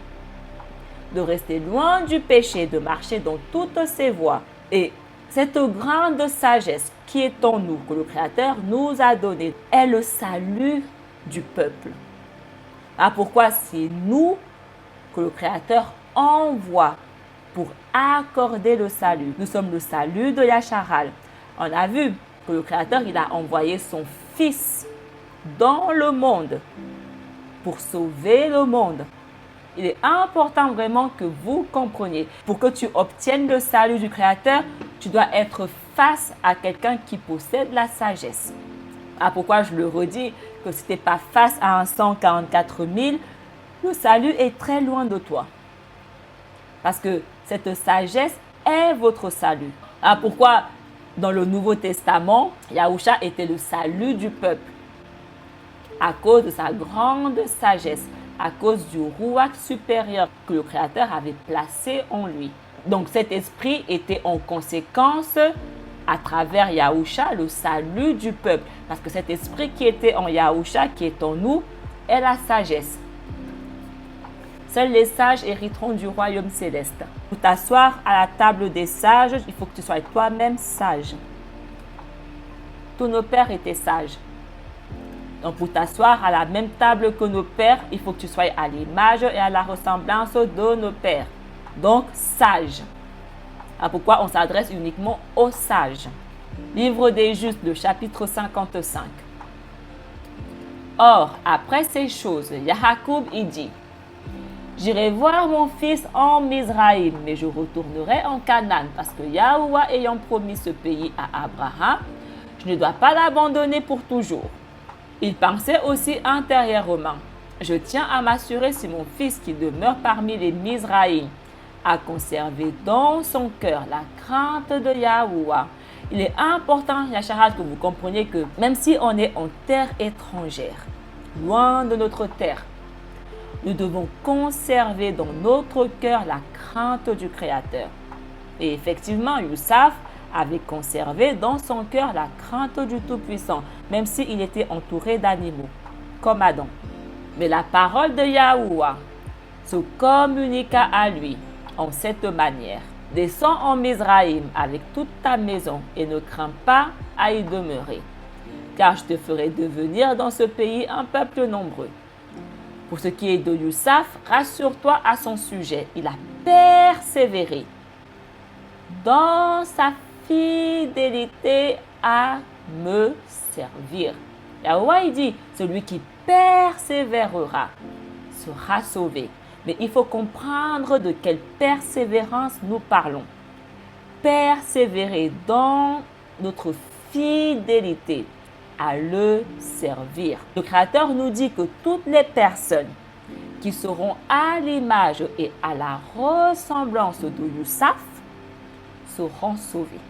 de rester loin du péché, de marcher dans toutes ses voies. Et cette grande sagesse qui est en nous, que le Créateur nous a donnée, est le salut du peuple. Ah, pourquoi c'est nous que le Créateur envoie pour accorder le salut. Nous sommes le salut de Yacharal. On a vu que le Créateur, il a envoyé son Fils dans le monde pour sauver le monde. Il est important vraiment que vous compreniez. Pour que tu obtiennes le salut du Créateur, tu dois être face à quelqu'un qui possède la sagesse. Ah, pourquoi je le redis, que si tu n'es pas face à un 144 000, le salut est très loin de toi. Parce que cette sagesse est votre salut. Ah, pourquoi dans le Nouveau Testament, Yahusha était le salut du peuple? À cause de sa grande sagesse, à cause du Ruach supérieur que le Créateur avait placé en lui. Donc cet esprit était en conséquence à travers Yahusha le salut du peuple. Parce que cet esprit qui était en Yahusha, qui est en nous, est la sagesse. Seuls les sages hériteront du royaume céleste. Pour t'asseoir à la table des sages, il faut que tu sois toi-même sage. Tous nos pères étaient sages. Donc pour t'asseoir à la même table que nos pères, il faut que tu sois à l'image et à la ressemblance de nos pères. Donc sage. Ah, pourquoi on s'adresse uniquement aux sages? Livre des Justes, le chapitre 55. Or, après ces choses, Yahakoub y dit: j'irai voir mon fils en Mizraïm, mais je retournerai en Canaan, parce que Yahuwah ayant promis ce pays à Abraham, je ne dois pas l'abandonner pour toujours. Il pensait aussi intérieurement: je tiens à m'assurer si mon fils qui demeure parmi les Mizraïm a conservé dans son cœur la crainte de Yahuwah. Il est important, Yacharal, que vous compreniez que même si on est en terre étrangère, loin de notre terre, nous devons conserver dans notre cœur la crainte du Créateur. Et effectivement, Youssaf avait conservé dans son cœur la crainte du Tout-Puissant, même s'il était entouré d'animaux, comme Adam. Mais la parole de Yahuwah se communiqua à lui en cette manière: descends en Mizraïm avec toute ta maison et ne crains pas à y demeurer, car je te ferai devenir dans ce pays un peuple nombreux. Pour ce qui est de Youssaf, rassure-toi à son sujet, il a persévéré dans sa fidélité à me servir. Yahuwah, il dit, celui qui persévérera sera sauvé. Mais il faut comprendre de quelle persévérance nous parlons. Persévérer dans notre fidélité à le servir. Le Créateur nous dit que toutes les personnes qui seront à l'image et à la ressemblance de Youssaf seront sauvées.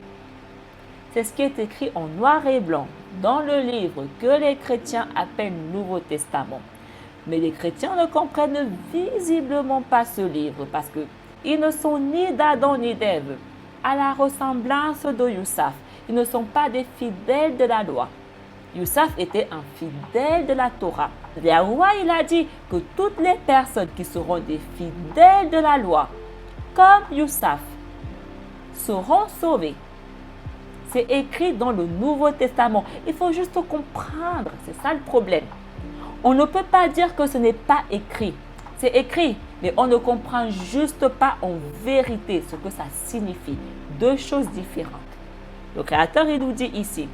C'est ce qui est écrit en noir et blanc dans le livre que les chrétiens appellent Nouveau Testament. Mais les chrétiens ne comprennent visiblement pas ce livre parce qu'ils ne sont ni d'Adam ni d'Ève, à la ressemblance de Youssaf. Ils ne sont pas des fidèles de la loi. Youssaf était un fidèle de la Torah. Yahuwah, il a dit que toutes les personnes qui seront des fidèles de la loi, comme Youssaf, seront sauvées. C'est écrit dans le Nouveau Testament. Il faut juste comprendre, c'est ça le problème. On ne peut pas dire que ce n'est pas écrit. C'est écrit, mais on ne comprend juste pas en vérité ce que ça signifie. Deux choses différentes. Le Créateur, il nous dit ici,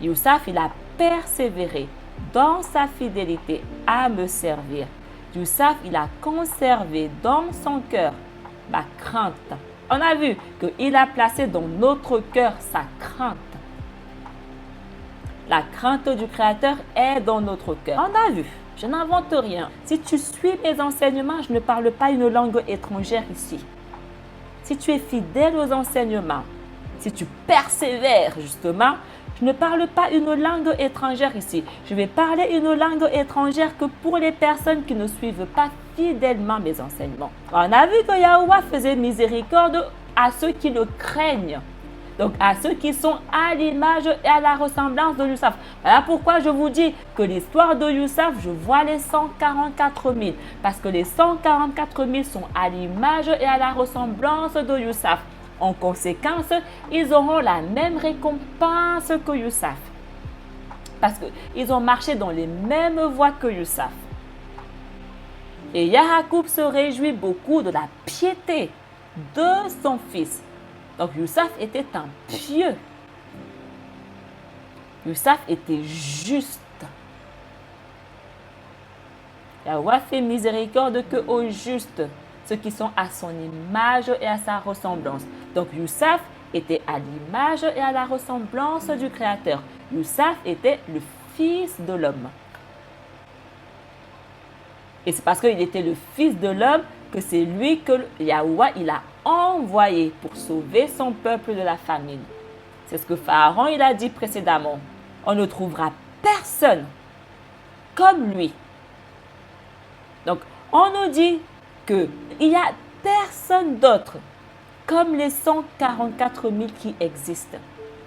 Youssaf, il a persévéré dans sa fidélité à me servir. Youssaf, il a conservé dans son cœur ma crainte. On a vu qu'il a placé dans notre cœur sa crainte. La crainte du Créateur est dans notre cœur. On a vu, je n'invente rien. Si tu suis mes enseignements, je ne parle pas une langue étrangère ici. Si tu es fidèle aux enseignements, si tu persévères justement, je ne parle pas une langue étrangère ici. Je vais parler une langue étrangère que pour les personnes qui ne suivent pas fidèlement mes enseignements. On a vu que Yahuwah faisait miséricorde à ceux qui le craignent. Donc à ceux qui sont à l'image et à la ressemblance de Youssaf. Voilà pourquoi je vous dis que l'histoire de Youssaf, je vois les 144 000. Parce que les 144 000 sont à l'image et à la ressemblance de Youssaf. En conséquence, ils auront la même récompense que Youssaf. Parce qu'ils ont marché dans les mêmes voies que Youssaf. Et Yahakoub se réjouit beaucoup de la piété de son fils. Donc Youssaf était un pieux. Youssaf était juste. Yahuwah fait miséricorde que aux justes, ceux qui sont à son image et à sa ressemblance. Donc Youssaf était à l'image et à la ressemblance du Créateur. Youssaf était le fils de l'homme. Et c'est parce qu'il était le fils de l'homme que c'est lui que Yahuwah il a envoyé pour sauver son peuple de la famine. C'est ce que Pharaon il a dit précédemment. On ne trouvera personne comme lui. Donc on nous dit qu'il n'y a personne d'autre comme les 144 000 qui existent.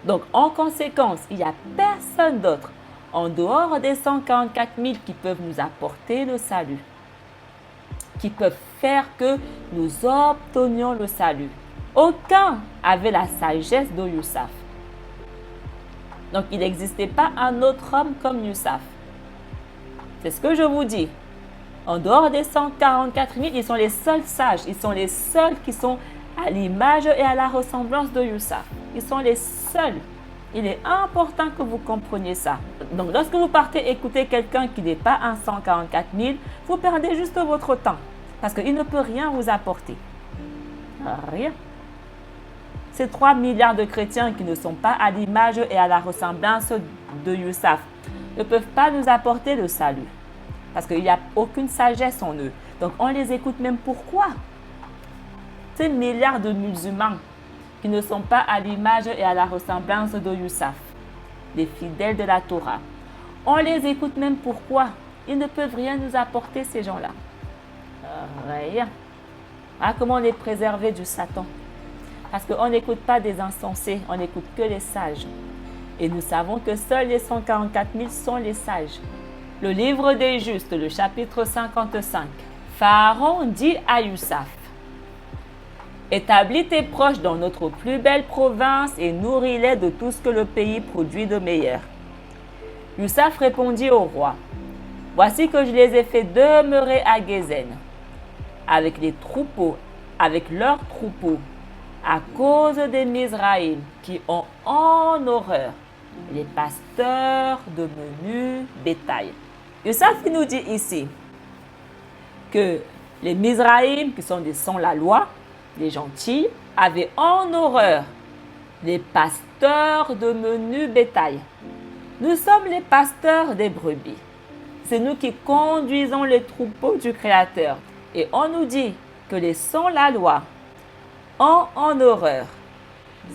Donc, en conséquence, il n'y a personne d'autre en dehors des 144 000 qui peuvent nous apporter le salut, qui peuvent faire que nous obtenions le salut. Aucun avait la sagesse de Youssaf. Donc, il n'existait pas un autre homme comme Youssaf. C'est ce que je vous dis. En dehors des 144 000, ils sont les seuls sages. Ils sont les seuls qui sont à l'image et à la ressemblance de Youssaf. Ils sont les seuls. Il est important que vous compreniez ça. Donc, lorsque vous partez écouter quelqu'un qui n'est pas un 144 000, vous perdez juste votre temps. Parce qu'il ne peut rien vous apporter. Rien. Ces 3 milliards de chrétiens qui ne sont pas à l'image et à la ressemblance de Youssaf ne peuvent pas nous apporter le salut. Parce qu'il n'y a aucune sagesse en eux. Donc, on les écoute même pourquoi. Ces milliards de musulmans qui ne sont pas à l'image et à la ressemblance de Youssaf, les fidèles de la Torah, on les écoute même pourquoi. Ils ne peuvent rien nous apporter, ces gens-là. Rien. Ah, comment on est préservé du Satan? Parce qu'on n'écoute pas des insensés, on n'écoute que les sages. Et nous savons que seuls les 144 000 sont les sages. Le livre des justes, le chapitre 55. Pharaon dit à Youssaf, « Établis tes proches dans notre plus belle province et nourris-les de tout ce que le pays produit de meilleur. » Youssaf répondit au roi, « Voici que je les ai fait demeurer à Gézen, avec leurs troupeaux, à cause des Mizraïm qui ont en horreur les pasteurs de menu bétail. » Youssaf nous dit ici que les Mizraïm, qui sont sans la loi, les gentils, avaient en horreur les pasteurs de menu bétail. Nous sommes les pasteurs des brebis. C'est nous qui conduisons les troupeaux du Créateur. Et on nous dit que les sans-la-loi ont en horreur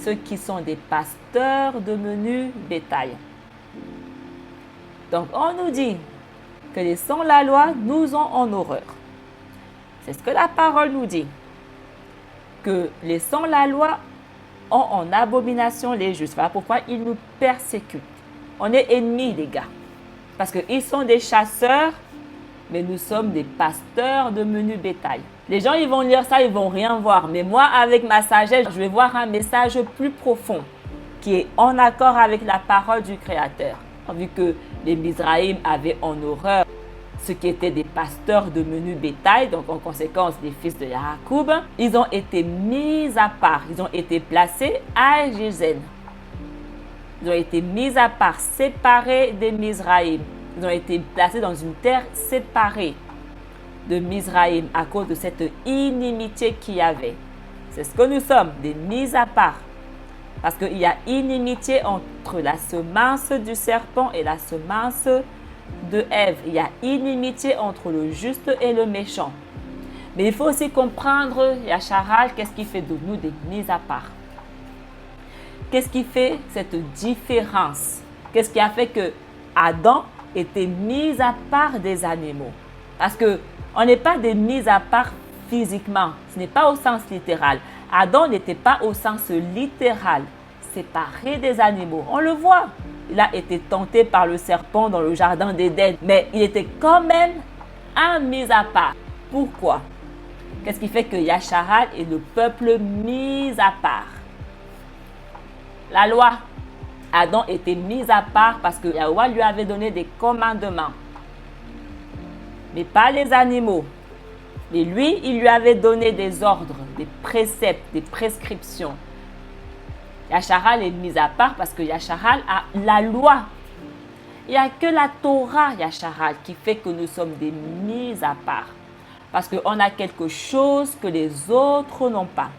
ceux qui sont des pasteurs de menu bétail. Donc on nous dit que les sans-la-loi nous ont en horreur. C'est ce que la parole nous dit. Que les sans-la-loi ont en abomination les justes. Voilà pourquoi ils nous persécutent. On est ennemis, les gars. Parce qu'ils sont des chasseurs, mais nous sommes des pasteurs de menu bétail. Les gens, ils vont lire ça, ils vont rien voir. Mais moi, avec ma sagesse, je vais voir un message plus profond qui est en accord avec la parole du Créateur. Vu que les Mizraïm avaient en horreur ceux qui étaient des pasteurs de menu bétail, donc en conséquence des fils de Jacob, ils ont été mis à part, ils ont été placés à Gézen. Ils ont été mis à part, séparés des Mizraïm. Ils ont été placés dans une terre séparée de Mizraïm à cause de cette inimitié qu'il y avait. C'est ce que nous sommes, des mis à part. Parce qu'il y a inimitié entre la semence du serpent et la semence de Ève. Il y a inimitié entre le juste et le méchant. Mais il faut aussi comprendre, Yacharal, qu'est-ce qui fait de nous des mis à part. Qu'est-ce qui fait cette différence? Qu'est-ce qui a fait que Adam était mis à part des animaux? Parce qu'on n'est pas des mis à part physiquement. Ce n'est pas au sens littéral. Adam n'était pas au sens littéral, séparé des animaux. On le voit. Il a été tenté par le serpent dans le jardin d'Éden. Mais il était quand même un mis à part. Pourquoi? Qu'est-ce qui fait que Yacharal est le peuple mis à part? La loi. Adam était mis à part parce que Yahweh lui avait donné des commandements. Mais pas les animaux. Mais lui, il lui avait donné des ordres, des préceptes, des prescriptions. Yacharal est mis à part parce que Yacharal a la loi. Il n'y a que la Torah, Yacharal, qui fait que nous sommes des mis à part. Parce qu'on a quelque chose que les autres n'ont pas.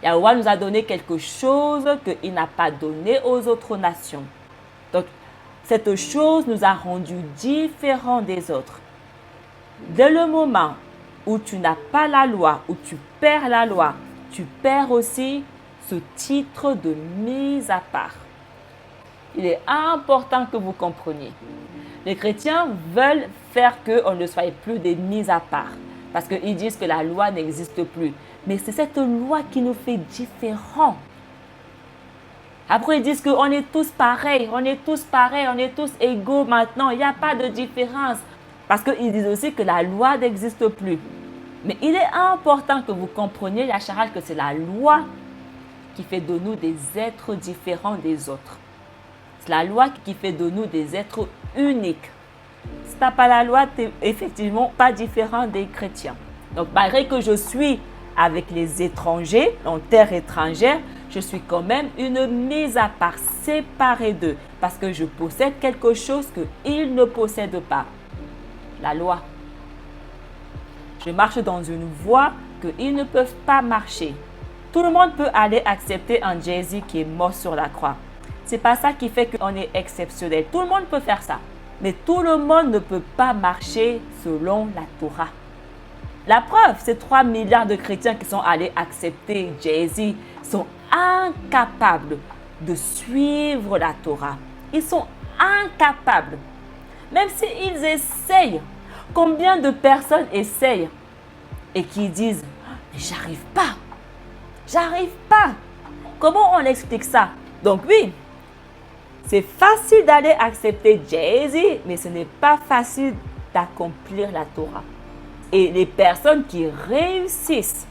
Yahweh nous a donné quelque chose qu'il n'a pas donné aux autres nations. Donc, cette chose nous a rendus différents des autres. Dès le moment où tu n'as pas la loi, où tu perds la loi, tu perds aussi ce titre de mise à part. Il est important que vous compreniez. Les chrétiens veulent faire qu'on ne soit plus des mises à part. Parce qu'ils disent que la loi n'existe plus. Mais c'est cette loi qui nous fait différents. Après, ils disent qu'on est tous pareils, on est tous pareils, on est tous égaux maintenant. Il n'y a pas de différence. Parce qu'ils disent aussi que la loi n'existe plus. Mais il est important que vous compreniez, Yacharal, que c'est la loi qui fait de nous des êtres différents des autres. C'est la loi qui fait de nous des êtres uniques. Si tu n'as pas la loi, tu n'es effectivement pas différent des chrétiens. Donc, malgré que je suis avec les étrangers, en terre étrangère, je suis quand même une mise à part, séparée d'eux, parce que je possède quelque chose qu'ils ne possèdent pas. La loi. Je marche dans une voie qu'ils ne peuvent pas marcher. Tout le monde peut aller accepter un Jésus qui est mort sur la croix. Ce n'est pas ça qui fait qu'on est exceptionnel. Tout le monde peut faire ça. Mais tout le monde ne peut pas marcher selon la Torah. La preuve, ces 3 milliards de chrétiens qui sont allés accepter Jésus sont incapables de suivre la Torah. Ils sont incapables. Même s'ils essayent. Combien de personnes essayent et qui disent « J'arrive pas, j'arrive pas ». Comment on explique ça? Donc oui, c'est facile d'aller accepter Jésus, mais ce n'est pas facile d'accomplir la Torah. Et les personnes qui réussissent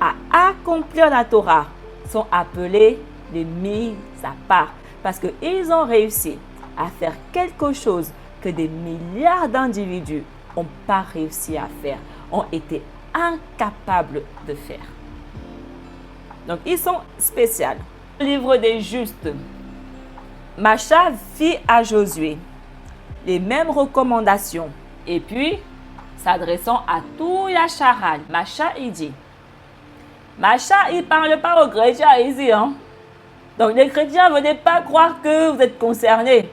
à accomplir la Torah sont appelées les mises à part. Parce qu'ils ont réussi à faire quelque chose que des milliards d'individus n'ont pas réussi à faire, ont été incapables de faire. Donc, ils sont spéciaux. Le livre des justes. Macha fit à Josué les mêmes recommandations. Et puis, s'adressant à tout Yacharal, Macha, il dit, Macha, il ne parle pas aux chrétiens ici. Hein? Donc, les chrétiens, venez pas croire que vous êtes concernés.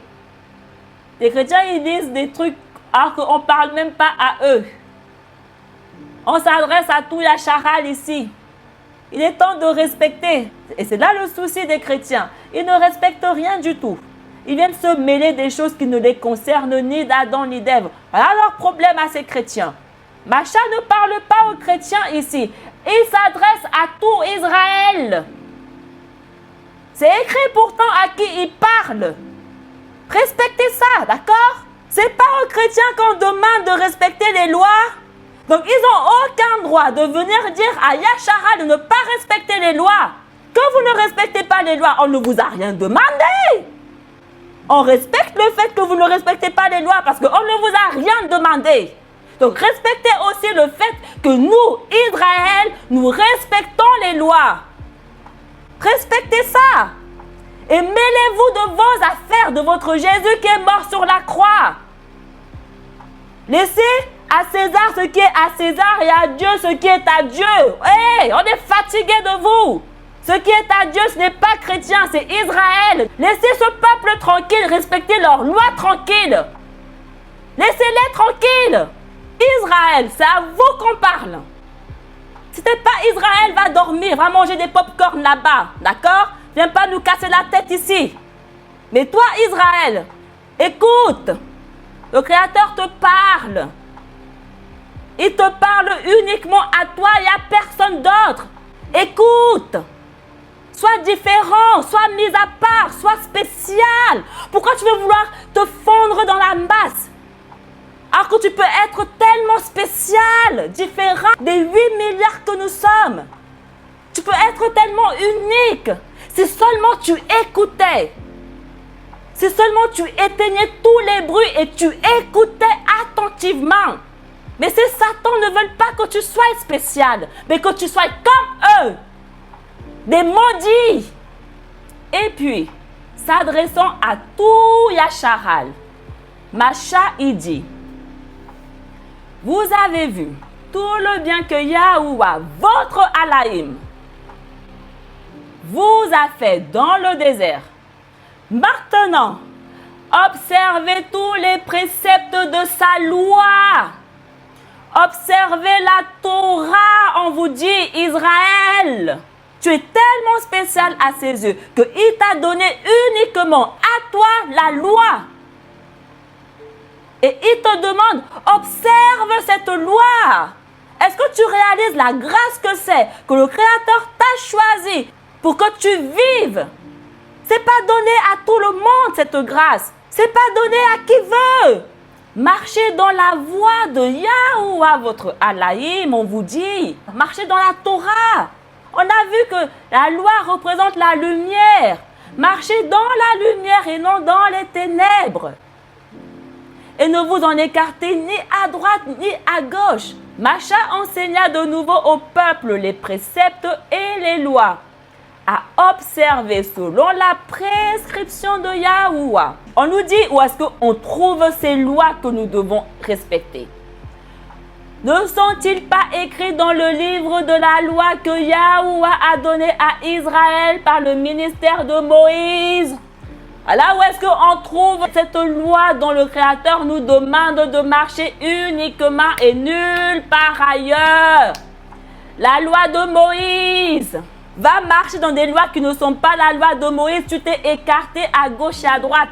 Les chrétiens, ils disent des trucs alors qu'on ne parle même pas à eux. On s'adresse à tout Yacharal ici. Il est temps de respecter. Et c'est là le souci des chrétiens. Ils ne respectent rien du tout. Ils viennent se mêler des choses qui ne les concernent ni d'Adam ni d'Ève. Voilà leur problème à ces chrétiens. Macha ne parle pas aux chrétiens ici. Il s'adresse à tout Israël. C'est écrit pourtant à qui il parle. Respectez ça, d'accord? C'est pas aux chrétiens qu'on demande de respecter les lois. Donc ils n'ont aucun droit de venir dire à Yachara de ne pas respecter les lois. Quand vous ne respectez pas les lois, on ne vous a rien demandé. On respecte le fait que vous ne respectez pas les lois parce qu'on ne vous a rien demandé. Donc respectez aussi le fait que nous, Israël, nous respectons les lois. Respectez ça. Et mêlez-vous de vos affaires, de votre Jésus qui est mort sur la croix. Laissez à César ce qui est à César et à Dieu ce qui est à Dieu. Hey, on est fatigué de vous. Ce qui est à Dieu, ce n'est pas chrétien, c'est Israël. Laissez ce peuple tranquille, respectez leurs lois tranquilles. Laissez-les tranquilles. Israël, c'est à vous qu'on parle. C'était pas Israël va dormir, va manger des pop-corn là-bas, d'accord? Viens pas nous casser la tête ici. Mais toi, Israël, écoute. Le Créateur te parle. Il te parle uniquement à toi et à personne d'autre. Écoute. Sois différent, sois mis à part, sois spécial. Pourquoi tu veux vouloir te fondre dans la masse? Alors que tu peux être tellement spécial, différent des 8 milliards que nous sommes. Tu peux être tellement unique. Si seulement tu écoutais. Si seulement tu éteignais tous les bruits et tu écoutais attentivement. Mais ces Satans ne veulent pas que tu sois spécial, mais que tu sois comme eux. Des maudits. Et puis, s'adressant à tout Yacharal, Macha il dit, vous avez vu tout le bien que Yahuwah, votre Alaïm, vous a fait dans le désert. Maintenant, observez tous les préceptes de sa loi. Observez la Torah, on vous dit, Israël. Tu es tellement spécial à ses yeux qu'il t'a donné uniquement à toi la loi. Et il te demande, observe cette loi. Est-ce que tu réalises la grâce que c'est que le Créateur t'a choisi pour que tu vives? C'est pas donné à tout le monde cette grâce. C'est pas donné à qui veut. Marchez dans la voie de Yahuwah, votre Alaïm, on vous dit. Marchez dans la Torah. On a vu que la loi représente la lumière. Marchez dans la lumière et non dans les ténèbres. Et ne vous en écartez ni à droite ni à gauche. Macha enseigna de nouveau au peuple les préceptes et les lois, à observer selon la prescription de Yahuwah. On nous dit où est-ce qu'on trouve ces lois que nous devons respecter. Ne sont-ils pas écrits dans le livre de la loi que Yahuwah a donné à Israël par le ministère de Moïse? Alors où est-ce qu'on trouve cette loi dont le Créateur nous demande de marcher uniquement et nulle part ailleurs? La loi de Moïse. Va marcher dans des lois qui ne sont pas la loi de Moïse. Tu t'es écarté à gauche et à droite.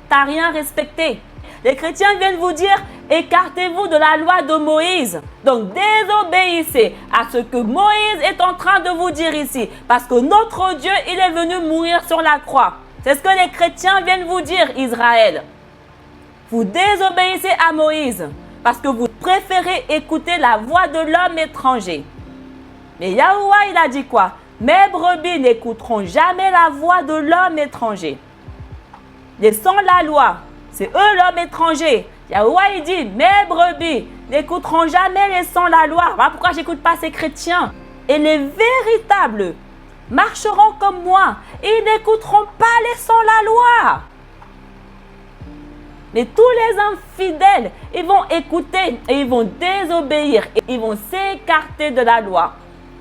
Tu n'as rien respecté. Les chrétiens viennent vous dire, écartez-vous de la loi de Moïse. Donc désobéissez à ce que Moïse est en train de vous dire ici. Parce que notre Dieu, il est venu mourir sur la croix. C'est ce que les chrétiens viennent vous dire, Israël. Vous désobéissez à Moïse parce que vous préférez écouter la voix de l'homme étranger. Mais Yahuwah, il a dit quoi? Mes brebis n'écouteront jamais la voix de l'homme étranger. Les sans la loi, c'est eux l'homme étranger. Yahuwah, il dit, mes brebis n'écouteront jamais les sans la loi. Voilà pourquoi je n'écoute pas ces chrétiens. Et les véritables marcheront comme moi. Ils n'écouteront pas les sans la loi. Mais tous les infidèles, ils vont écouter et ils vont désobéir. Et ils vont s'écarter de la loi.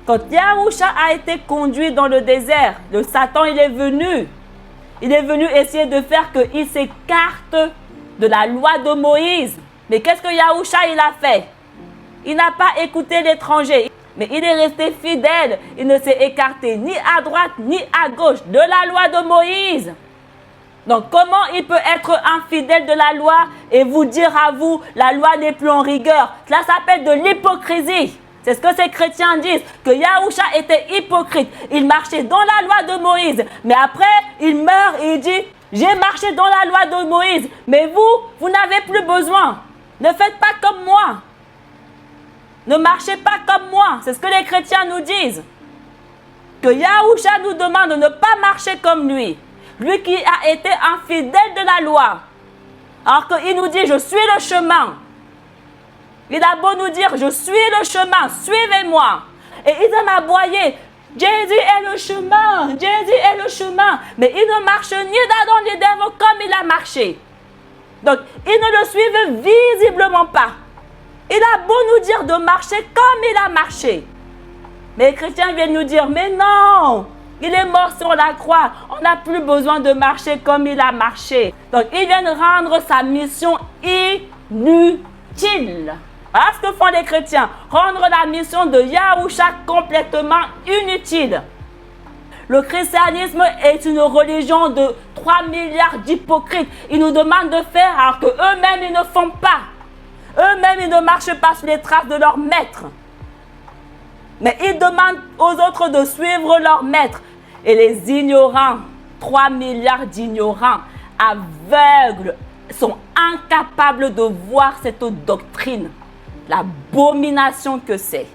Quand Yahusha a été conduit dans le désert, le Satan, il est venu. Il est venu essayer de faire qu'il s'écarte de la loi de Moïse. Mais qu'est-ce que Yahusha il a fait? Il n'a pas écouté l'étranger, mais il est resté fidèle. Il ne s'est écarté ni à droite ni à gauche de la loi de Moïse. Donc comment il peut être infidèle de la loi et vous dire à vous, la loi n'est plus en rigueur? Cela s'appelle de l'hypocrisie. C'est ce que ces chrétiens disent, que Yahusha était hypocrite. Il marchait dans la loi de Moïse, mais après, il meurt et il dit, j'ai marché dans la loi de Moïse, mais vous n'avez plus besoin. Ne faites pas comme moi. Ne marchez pas comme moi. C'est ce que les chrétiens nous disent. Que Yahusha nous demande de ne pas marcher comme lui. Lui qui a été infidèle de la loi. Alors qu'il nous dit, je suis le chemin. Il a beau nous dire, je suis le chemin, suivez-moi. Et ils aiment aboyer, Jésus est le chemin, Jésus est le chemin. Mais il ne marche ni d'Adam ni d'Ève comme il a marché. Donc, ils ne le suivent visiblement pas. Il a beau nous dire de marcher comme il a marché. Mais les chrétiens viennent nous dire, mais non, il est mort sur la croix. On n'a plus besoin de marcher comme il a marché. Donc, ils viennent rendre sa mission inutile. Voilà ce que font les chrétiens. Rendre la mission de Yahusha complètement inutile. Le christianisme est une religion de 3 milliards d'hypocrites. Ils nous demandent de faire alors qu'eux-mêmes, ils ne font pas. Eux-mêmes, ils ne marchent pas sur les traces de leur maître. Mais ils demandent aux autres de suivre leur maître. Et les ignorants, 3 milliards d'ignorants, aveugles, sont incapables de voir cette doctrine. L'abomination que c'est.